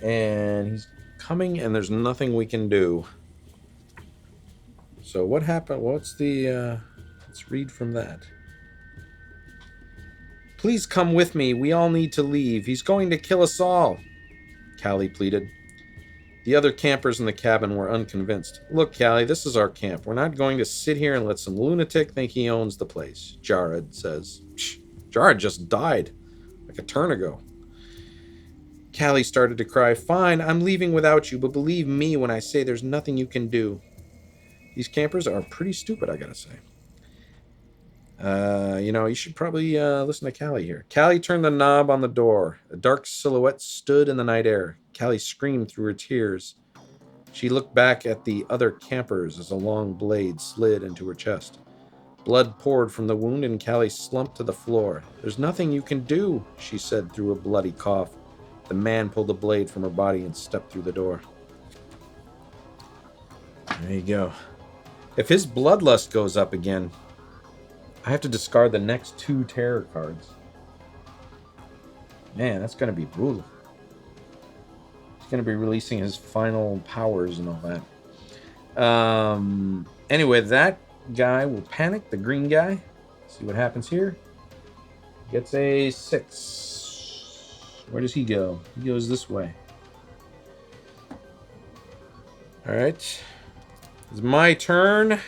and he's coming, and there's nothing we can do. So what happened? What's the let's read from that. Please come with me, we all need to leave. He's going to kill us all, Callie pleaded. The other campers in the cabin were unconvinced. Look, Callie, this is our camp. We're not going to sit here and let some lunatic think he owns the place, Jared says. Psh, Jared just died like a turn ago. Callie started to cry. Fine, I'm leaving without you, but believe me when I say there's nothing you can do. These campers are pretty stupid, I gotta say. You should probably listen to Callie here. Callie turned the knob on the door. A dark silhouette stood in the night air. Callie screamed through her tears. She looked back at the other campers as a long blade slid into her chest. Blood poured from the wound, and Callie slumped to the floor. There's nothing you can do, she said through a bloody cough. The man pulled the blade from her body and stepped through the door. There you go. If his bloodlust goes up again, I have to discard the next 2 terror cards. Man, that's going to be brutal. He's going to be releasing his final powers and all that. Anyway, that guy will panic, the green guy. See what happens here. Gets a 6. Where does he go? He goes this way. All right. It's my turn.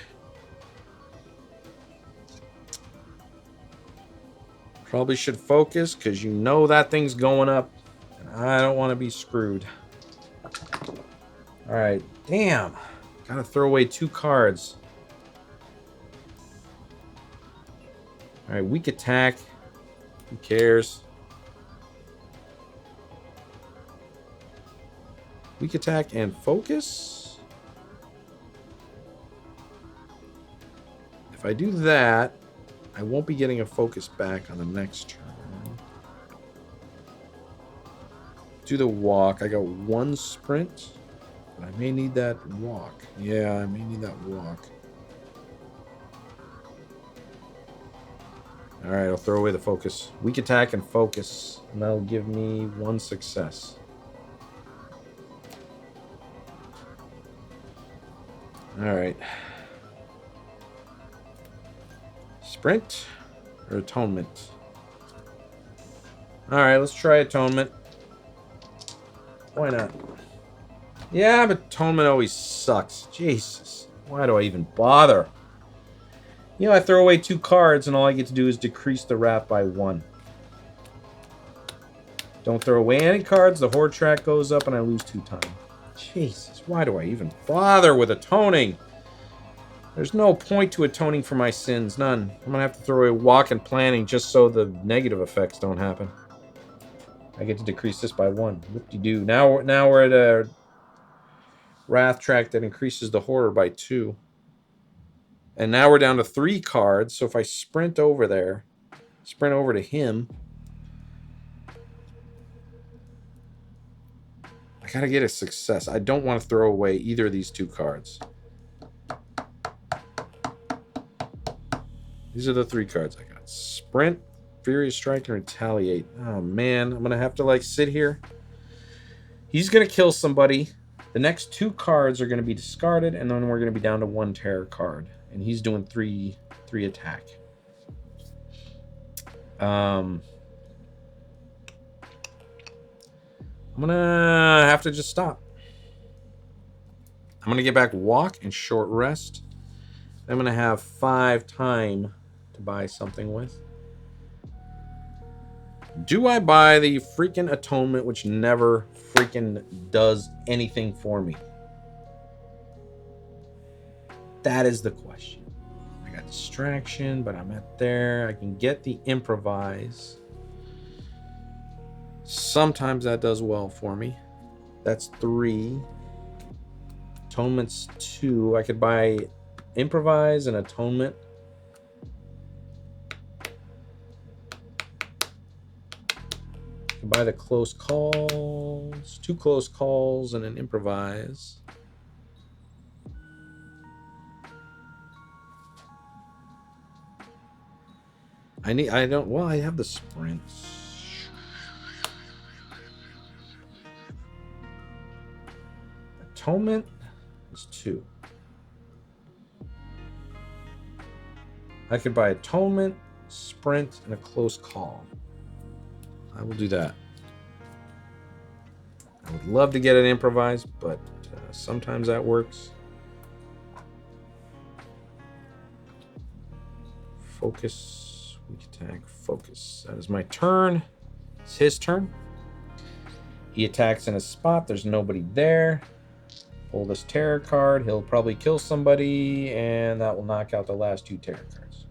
Probably should focus because you know that thing's going up. And I don't want to be screwed. All right. Damn. Gotta throw away 2 cards. All right. Weak attack. Who cares? Weak attack and focus. If I do that, I won't be getting a focus back on the next turn. Do the walk. I got 1 sprint, but I may need that walk. Yeah, I may need that walk. All right, I'll throw away the focus. Weak attack and focus, and that'll give me 1 success. All right. Sprint or atonement? All right, let's try atonement. Why not? Yeah, but atonement always sucks. Jesus. Why do I even bother? You know, I throw away 2 cards and all I get to do is decrease the wrath by 1. Don't throw away any cards, the horde track goes up and I lose 2 time. Jesus, why do I even bother with atoning? There's no point to atoning for my sins, none. I'm gonna have to throw away walk and planning just so the negative effects don't happen. I get to decrease this by 1. Whoop-de-doo. Now we're at a wrath track that increases the horror by 2. And now we're down to 3 cards, so if I sprint over there, sprint over to him, I gotta get a success. I don't want to throw away either of these 2 cards. These are the 3 cards I got. Sprint, Furious Strike, and Retaliate. Oh man, I'm gonna have to like sit here. He's gonna kill somebody. The next 2 cards are gonna be discarded, and then we're gonna be down to 1 terror card. And he's doing 3 attack. I'm gonna have to just stop. I'm gonna get back walk and short rest. I'm gonna have 5 time to buy something with. Do I buy the freaking atonement, which never freaking does anything for me? That is the question. I got distraction, but I'm at there. I can get the improvise. Sometimes that does well for me. That's 3. Atonement's 2. I could buy improvise and atonement. I can buy the close calls. 2 close calls and an improvise. I have the sprints. Atonement is 2. I could buy atonement, sprint, and a close call. I will do that. I would love to get an improvise, but sometimes that works. Focus, weak attack, focus. That is my turn. It's his turn. He attacks in a spot. There's nobody there. Pull this terror card. He'll probably kill somebody, and that will knock out the last 2 terror cards.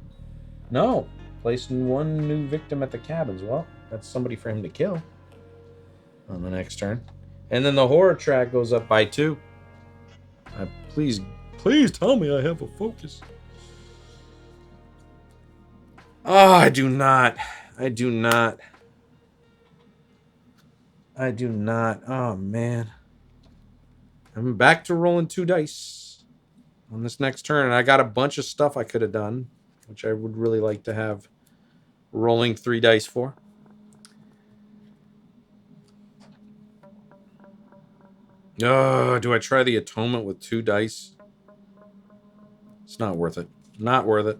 No. Placing 1 new victim at the cabins. Well, that's somebody for him to kill on the next turn. And then the horror track goes up by 2. Please tell me I have a focus. Oh, I do not. Oh, man. I'm back to rolling 2 dice on this next turn. And I got a bunch of stuff I could have done, which I would really like to have rolling 3 dice for. Oh, do I try the atonement with 2 dice? It's not worth it. Not worth it.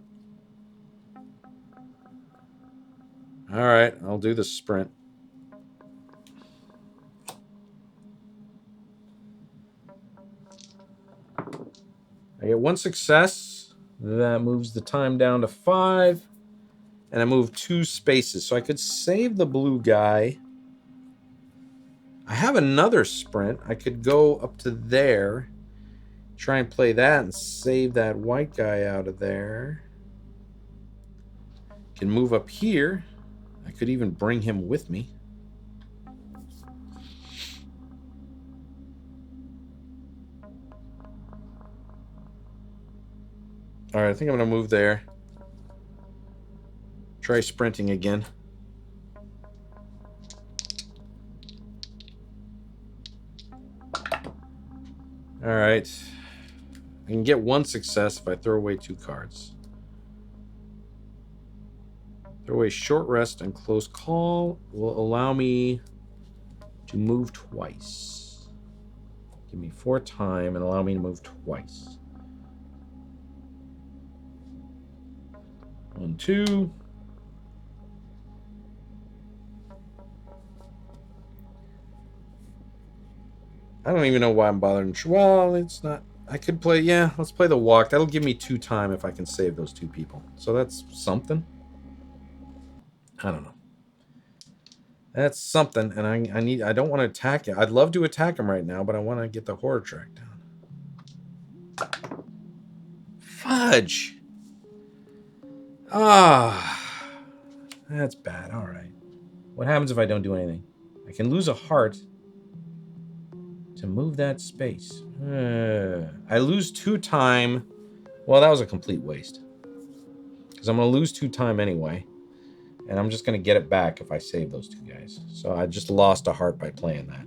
All right, I'll do the sprint. I get 1 success. That moves the time down to 5. And I move 2 spaces. So I could save the blue guy. I have another sprint. I could go up to there. Try and play that and save that white guy out of there. Can move up here. I could even bring him with me. All right, I think I'm going to move there. Try sprinting again. All right. I can get 1 success if I throw away 2 cards. Throw away short rest and close call will allow me to move twice. Give me 4 time and allow me to move twice. 1, 2. I don't even know why I'm bothering. Well, it's not. I could play. Yeah, let's play the walk. That'll give me 2 time if I can save those 2 people. So that's something. I don't know. That's something, and I need. I don't want to attack it. I'd love to attack him right now, but I want to get the horror track down. Fudge. Ah, that's bad. All right. What happens if I don't do anything? I can lose a heart to move that space. I lose 2 time. Well, that was a complete waste. Because I'm going to lose 2 time anyway. And I'm just going to get it back if I save those 2 guys. So I just lost a heart by playing that.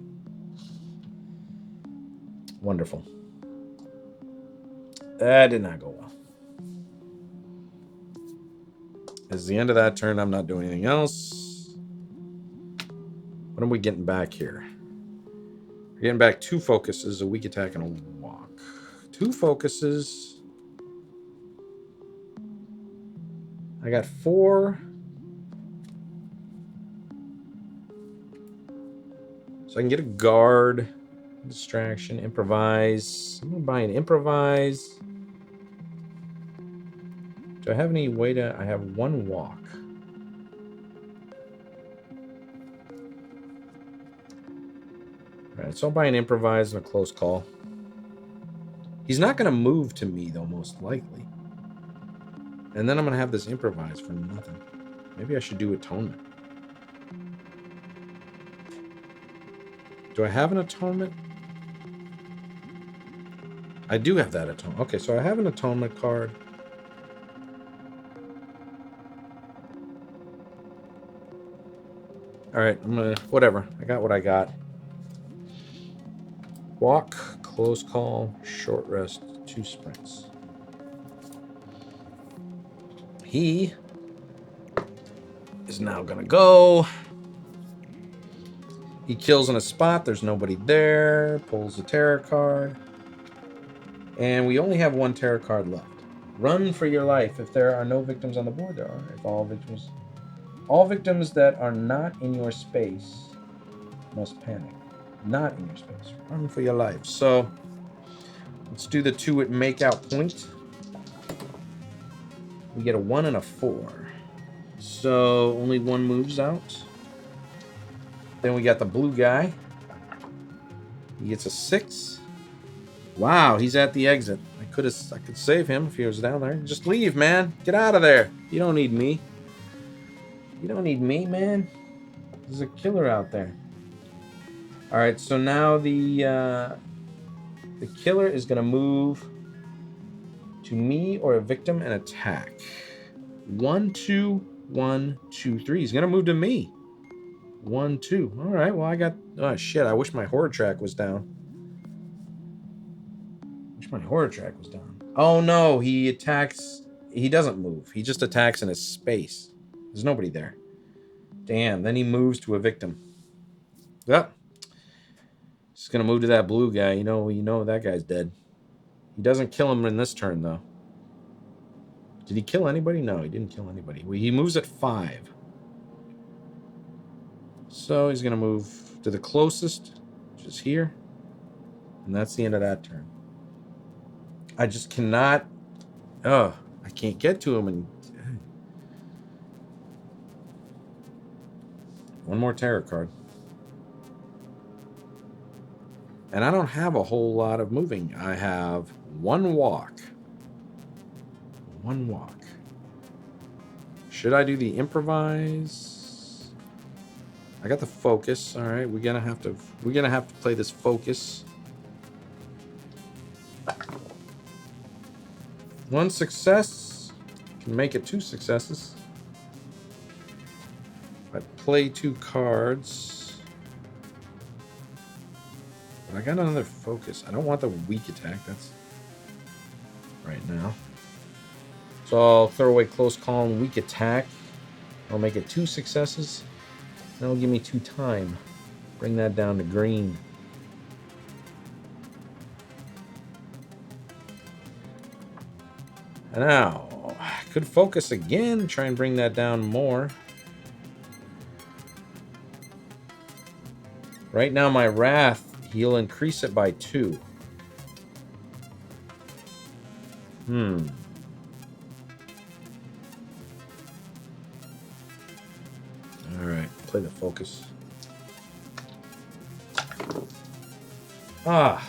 Wonderful. That did not go well. As the end of that turn, I'm not doing anything else. What are we getting back here? We're getting back 2 focuses, a weak attack, and a walk. 2 focuses. I got 4. So I can get a guard, distraction, improvise. I'm going to buy an improvise. Do I have any way to... I have 1 walk. Alright, so I'll buy an improvise and a close call. He's not going to move to me, though, most likely. And then I'm going to have this improvise for nothing. Maybe I should do atonement. Do I have an atonement? I do have that atonement. Okay, so I have an atonement card. Alright, I'm going to... Whatever. I got what I got. Walk, close call, short rest, 2 sprints. He is now gonna go. He kills in a spot. There's nobody there. Pulls a terror card. And we only have 1 terror card left. Run for your life. If there are no victims on the board, there are. If all victims that are not in your space must panic. Not in your space. Run for your life. So let's do the 2 at make out point. We get a 1 and a 4. So only 1 moves out. Then we got the blue guy. He gets a 6. Wow, he's at the exit. I could save him if he was down there. Just leave, man. Get out of there. You don't need me. You don't need me, man. There's a killer out there. All right, so now the killer is gonna move to me or a victim and attack. 1, 2, 1, 2, 3. He's gonna move to me. 1, 2. All right. Well, I got. Oh shit! I wish my horror track was down. Oh no! He attacks. He doesn't move. He just attacks in his space. There's nobody there. Damn. Then he moves to a victim. Yep. He's gonna move to that blue guy. You know that guy's dead. He doesn't kill him in this turn though. Did he kill anybody? No, he didn't kill anybody. He moves at 5. So he's going to move to the closest, which is here. And that's the end of that turn. I just cannot... Oh, I can't get to him. And 1 more terror card. And I don't have a whole lot of moving. I have 1 walk. 1 walk. Should I do the improvise? I got the focus. All right, we're gonna have to play this focus. 1 success can make it 2 successes. If I play 2 cards, but I got another focus. I don't want the weak attack. That's right now. So I'll throw away close call and weak attack. I'll make it 2 successes. That'll give me 2 time. Bring that down to green. And now, I could focus again, try and bring that down more. Right now, my Wrath, He'll increase it by 2. Alright, play the focus. Alright.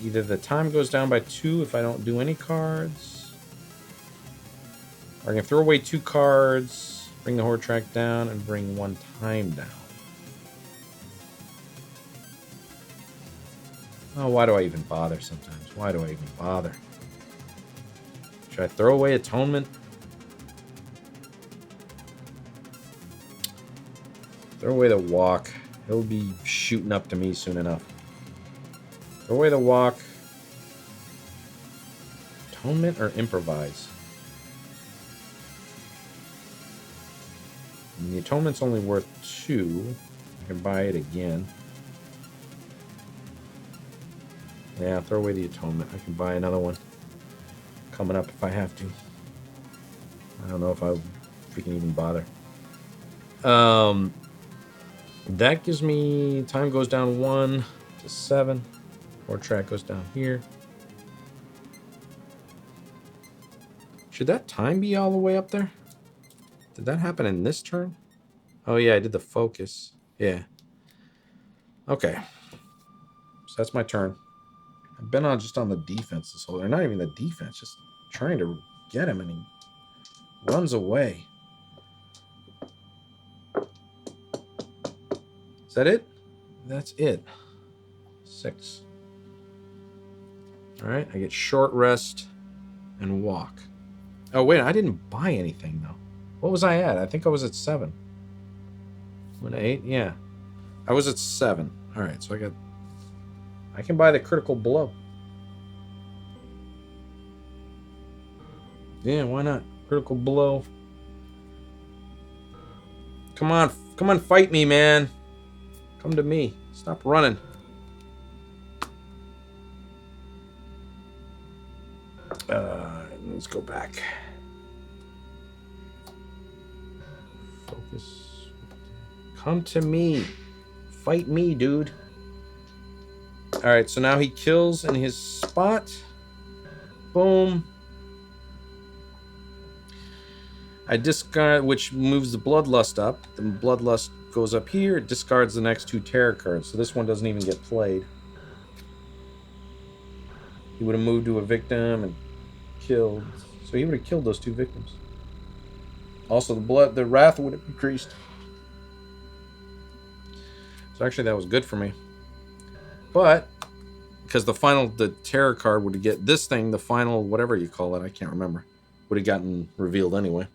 Either the time goes down by 2 if I don't do any cards, or I can throw away 2 cards, bring the horde track down, and bring 1 time down. Oh, why do I even bother sometimes? Why do I even bother? Should I throw away Atonement? Throw away the walk. He'll be shooting up to me soon enough. Throw away the walk. Atonement or improvise? And the atonement's only worth 2. I can buy it again. Yeah, throw away the atonement. I can buy another one coming up if I have to. I don't know if we can even bother. That gives me time goes down 1 to 7. Horde track goes down here. Should that time be all the way up there? Did that happen in this turn? Oh yeah, I did the focus. Yeah. Okay. So that's my turn. I've been just on the defense this whole... Or not even the defense, just trying to get him, and he runs away. Is that it? That's it. 6. Alright, I get short rest and walk. Oh, wait, I didn't buy anything, though. What was I at? I think I was at 7. 1 to 8? Yeah. I was at 7. Alright, so I can buy the critical blow. Yeah, why not? Critical blow. Come on, fight me, man. Come to me. Stop running. Let's go back. Focus. Come to me. Fight me, dude. Alright, so now he kills in his spot. Boom. I discard, which moves the Bloodlust up. The Bloodlust goes up here. It discards the next 2 terror cards, so this one doesn't even get played. He would have moved to a victim and killed. So he would have killed those 2 victims. Also, the wrath would have increased. So actually, that was good for me. But because the terror card would get this thing, the final whatever you call it, I can't remember, would have gotten revealed anyway.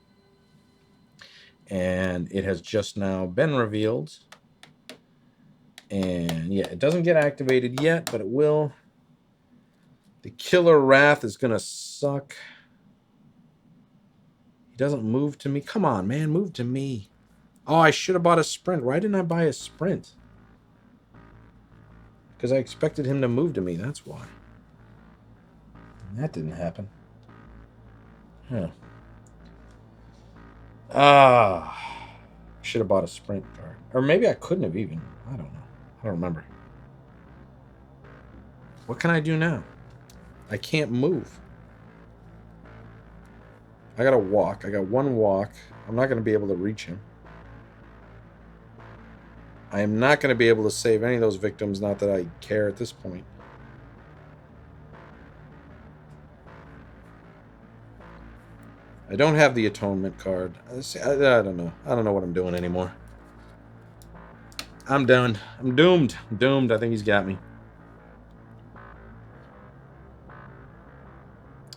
And it has just now been revealed. And yeah, it doesn't get activated yet, but it will. The Killer Wrath is gonna suck. He doesn't move to me. Come on, man, move to me. Oh, I should have bought a sprint. Why didn't I buy a sprint? Because I expected him to move to me, that's why. And that didn't happen. Huh. Should have bought a sprint card. Or maybe I couldn't have even. I don't know. I don't remember. What can I do now? I can't move. I gotta walk. I got 1 walk. I'm not going to be able to reach him. I am not going to be able to save any of those victims, not that I care at this point. I don't have the atonement card. I don't know. I don't know what I'm doing anymore. I'm done. I'm doomed. I'm doomed. I think he's got me.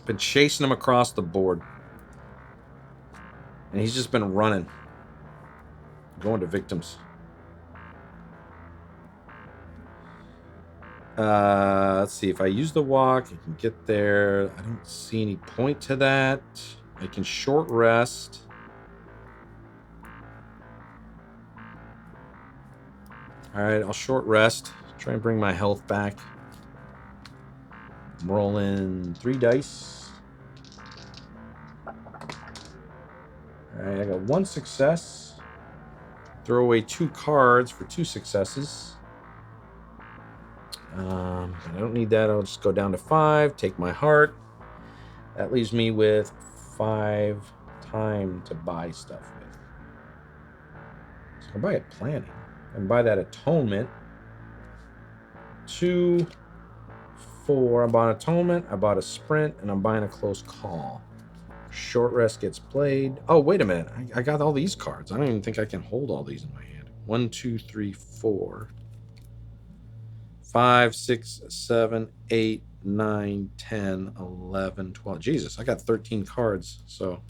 Been chasing him across the board. And he's just been running. Going to victims. Let's see. If I use the walk, I can get there. I don't see any point to that. I can short rest. Alright, I'll short rest. Try and bring my health back. I'm rolling 3 dice. Alright, I got 1 success. Throw away 2 cards for 2 successes. I don't need that. I'll just go down to 5. Take my heart. That leaves me with 5 time to buy stuff with. So I can buy a planning. I can buy that atonement. 2, 4. I bought atonement. I bought a sprint, and I'm buying a close call. Short rest gets played. Oh, wait a minute. I got all these cards. I don't even think I can hold all these in my hand. 1, 2, 3, 4, 5, 6, 7, 8, 9, 10, 11, 12. Jesus, I got 13 cards. So,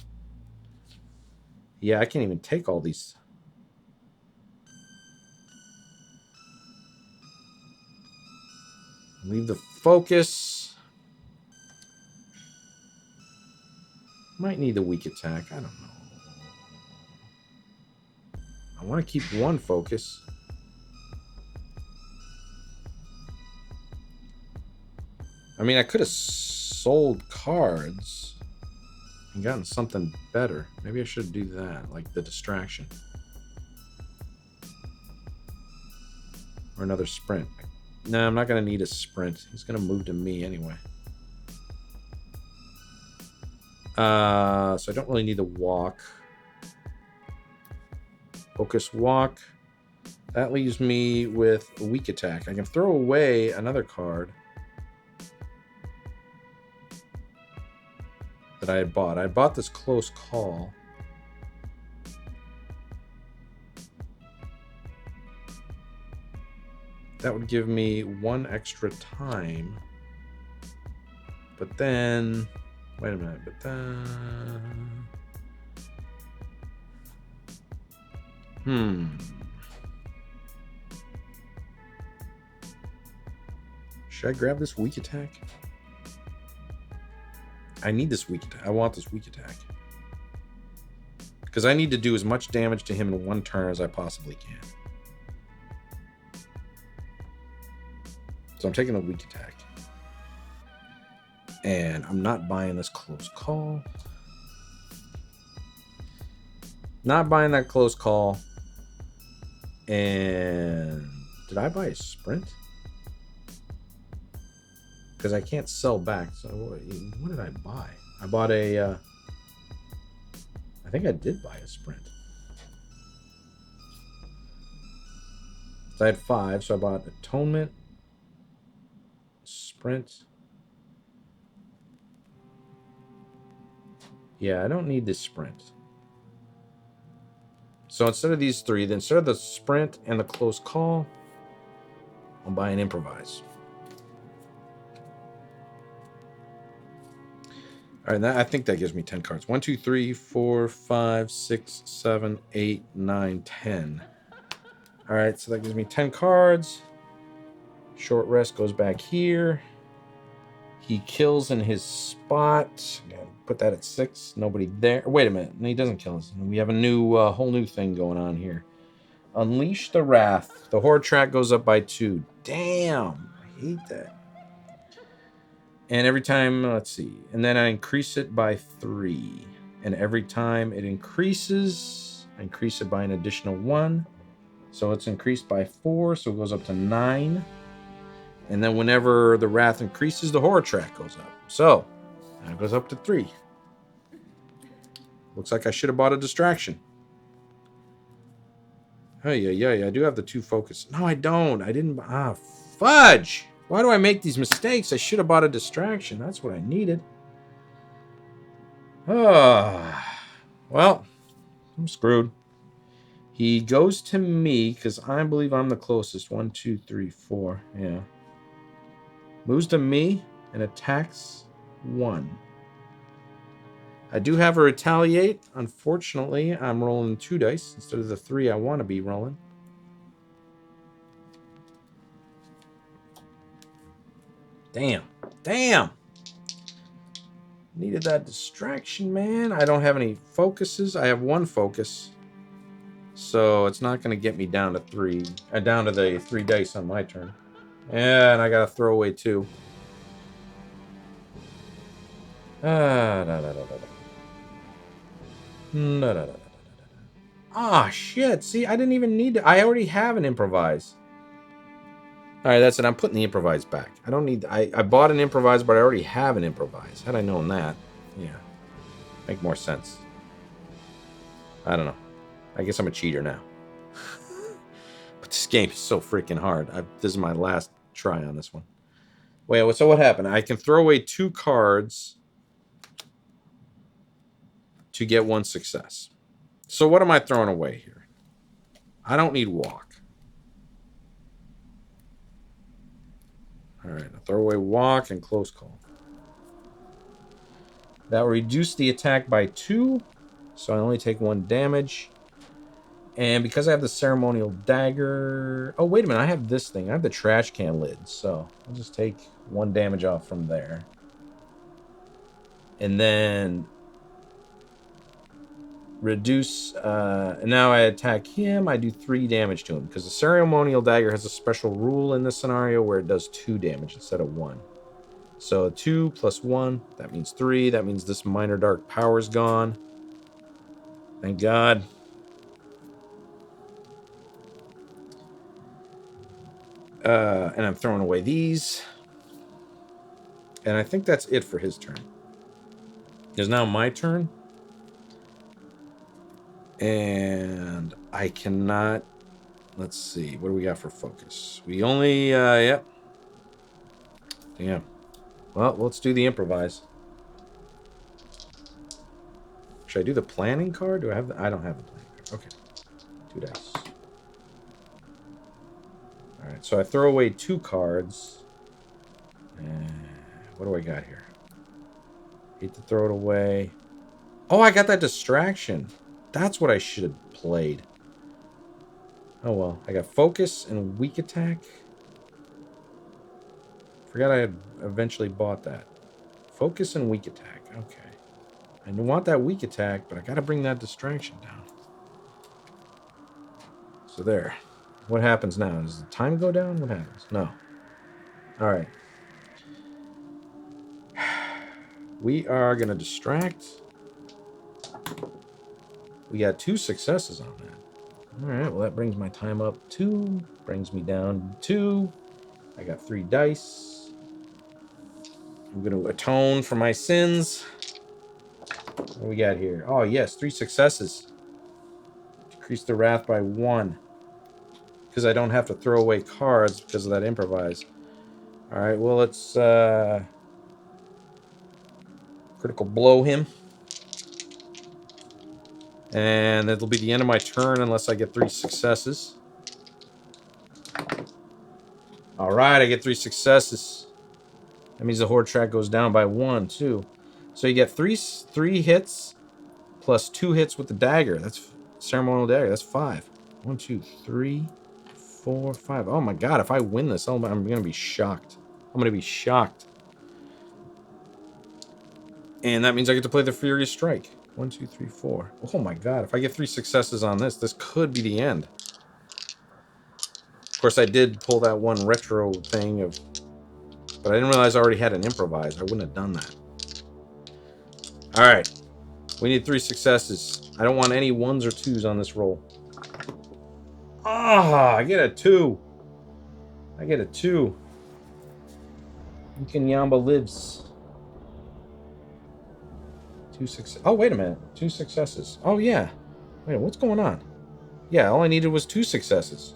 yeah, I can't even take all these. Leave the focus. Might need the weak attack. I don't know. I want to keep 1 focus. I mean, I could have sold cards and gotten something better. Maybe I should do that, like the distraction. Or another sprint. No, I'm not going to need a sprint. He's going to move to me anyway. So I don't really need the walk. Focus walk. That leaves me with a weak attack. I can throw away another card that I had bought. I bought this close call. That would give me 1 extra time. But then... Wait a minute. But then... Should I grab this weak attack? I need this weak attack. I want this weak attack. Because I need to do as much damage to him in 1 turn as I possibly can. So I'm taking a weak attack. And I'm not buying this close call. Not buying that close call. And did I buy a sprint? Because I can't sell back. So what did I buy? I bought a... I think I did buy a sprint. So I had 5. So I bought atonement. Sprint. Yeah, I don't need this sprint. So instead of these 3, then instead of the sprint and the close call, I'll buy an improvise. All right, I think that gives me 10 cards. 1, 2, 3, 4, 5, 6, 7, 8, 9, 10. All right, so that gives me 10 cards. Short rest goes back here. He kills in his spot. Put that at 6. Nobody there. Wait a minute. No, he doesn't kill us. We have a new, whole new thing going on here. Unleash the Wrath. The horde track goes up by 2. Damn. I hate that. And every time, let's see. And then I increase it by 3. And every time it increases, I increase it by an additional 1. So it's increased by 4. So it goes up to 9. And then whenever the Wrath increases, the horror track goes up. So now it goes up to 3. Looks like I should have bought a distraction. Oh, yeah. I do have the 2 focus. No, I don't. I didn't. Fudge. Why do I make these mistakes? I should have bought a distraction. That's what I needed. Well, I'm screwed. He goes to me because I believe I'm the closest. 1, 2, 3, 4. Yeah. Moves to me and attacks 1. I do have a retaliate. Unfortunately, I'm rolling 2 dice instead of the 3 I want to be rolling. Damn. Needed that distraction, man. I don't have any focuses. I have 1 focus. So it's not going to get me down to 3. Down to the 3 dice on my turn. Yeah, and I got to throw away 2. Ah, shit. See, I didn't even need to. I already have an improvise. All right, that's it. I'm putting the improvise back. I don't need. I bought an improvise, but I already have an improvise. Had I known that, yeah, make more sense. I don't know. I guess I'm a cheater now. But this game is so freaking hard. This is my last try on this one. Wait, so what happened? I can throw away 2 cards to get 1 success. So what am I throwing away here? I don't need walk. All right, I'll throw away walk and close call. That will reduce the attack by 2, so I only take 1 damage. And because I have the ceremonial dagger... Oh, wait a minute, I have this thing. I have the trash can lid, so I'll just take 1 damage off from there. And then reduce... and now I attack him. I do 3 damage to him, because the ceremonial dagger has a special rule in this scenario where it does 2 damage instead of 1. So 2 plus 1, that means 3. That means this minor dark power's gone. Thank God. And I'm throwing away these. And I think that's it for his turn. It's now my turn. And I cannot... Let's see. What do we got for focus? We only... Yep. Damn. Well, let's do the improvise. Should I do the planning card? Do I have the... I don't have the planning card. Okay. 2 dice. Alright, so I throw away 2 cards. And what do I got here? Hate to throw it away. Oh, I got that distraction. That's what I should have played. Oh well. I got focus and weak attack. Forgot I had eventually bought that. Focus and weak attack. Okay. I want that weak attack, but I gotta bring that distraction down. So there. What happens now? Does the time go down? What happens? No. Alright. We are gonna distract. We got 2 successes on that. Alright, well that brings my time up 2. Brings me down 2. I got 3 dice. I'm gonna atone for my sins. What do we got here? Oh yes, 3 successes. Decrease the wrath by 1. Because I don't have to throw away cards because of that improvise. Alright, well let's critical blow him. And that'll be the end of my turn unless I get 3 successes. Alright, I get 3 successes. That means the horde track goes down by 1, too. So you get 3 hits plus 2 hits with the dagger. That's ceremonial dagger. That's 5. 1, 2, 3, 4, 5. Oh my god, if I win this, I'm going to be shocked. I'm going to be shocked. And that means I get to play the Furious Strike. 1, 2, 3, 4. Oh my god, if I get 3 successes on this, this could be the end. Of course, I did pull that one retro thing of... But I didn't realize I already had an improvise. I wouldn't have done that. Alright. We need 3 successes. I don't want any 1s or 2s on this roll. Ah, I get a 2. I get a 2. Inkanyamba lives. 2 successes. Oh, wait a minute. 2 successes. Oh, yeah. Wait, what's going on? Yeah, all I needed was 2 successes.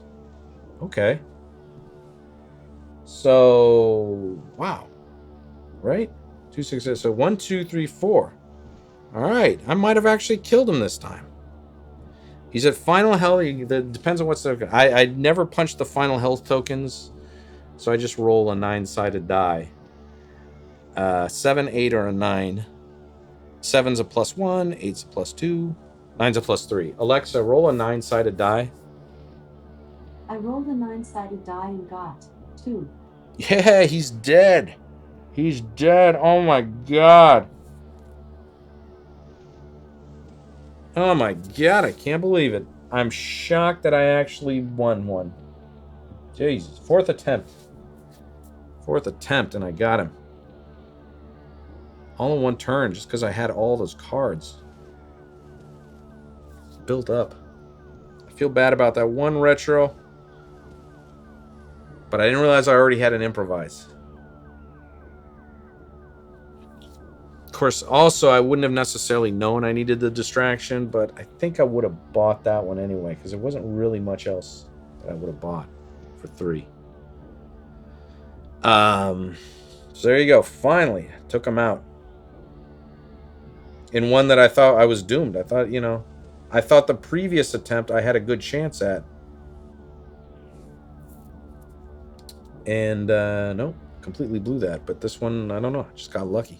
Okay. So, wow. Right? 2 successes. So 1, 2, 3, 4. Alright. I might have actually killed him this time. He's at final health. That depends on what's... I never punched the final health tokens. So I just roll a 9-sided die. 7, 8, or a 9. 7's a +1. 8's a +2. 9's a +3. Alexa, roll a 9-sided die. I rolled a 9-sided die and got 2. Yeah, he's dead. He's dead. Oh my god. Oh my god, I can't believe it. I'm shocked that I actually won one. Jesus. 4th attempt. 4th attempt, and I got him. All in one turn, just because I had all those cards. It's built up. feel bad about that one retro. But I didn't realize I already had an improvise. Of course, also, I wouldn't have necessarily known I needed the distraction, but I think I would have bought that one anyway, because there wasn't really much else that I would have bought for 3. So there you go. Finally, took him out. In one that I thought I was doomed. I thought, I thought the previous attempt I had a good chance at. And, no, completely blew that. But this one, I don't know. I just got lucky.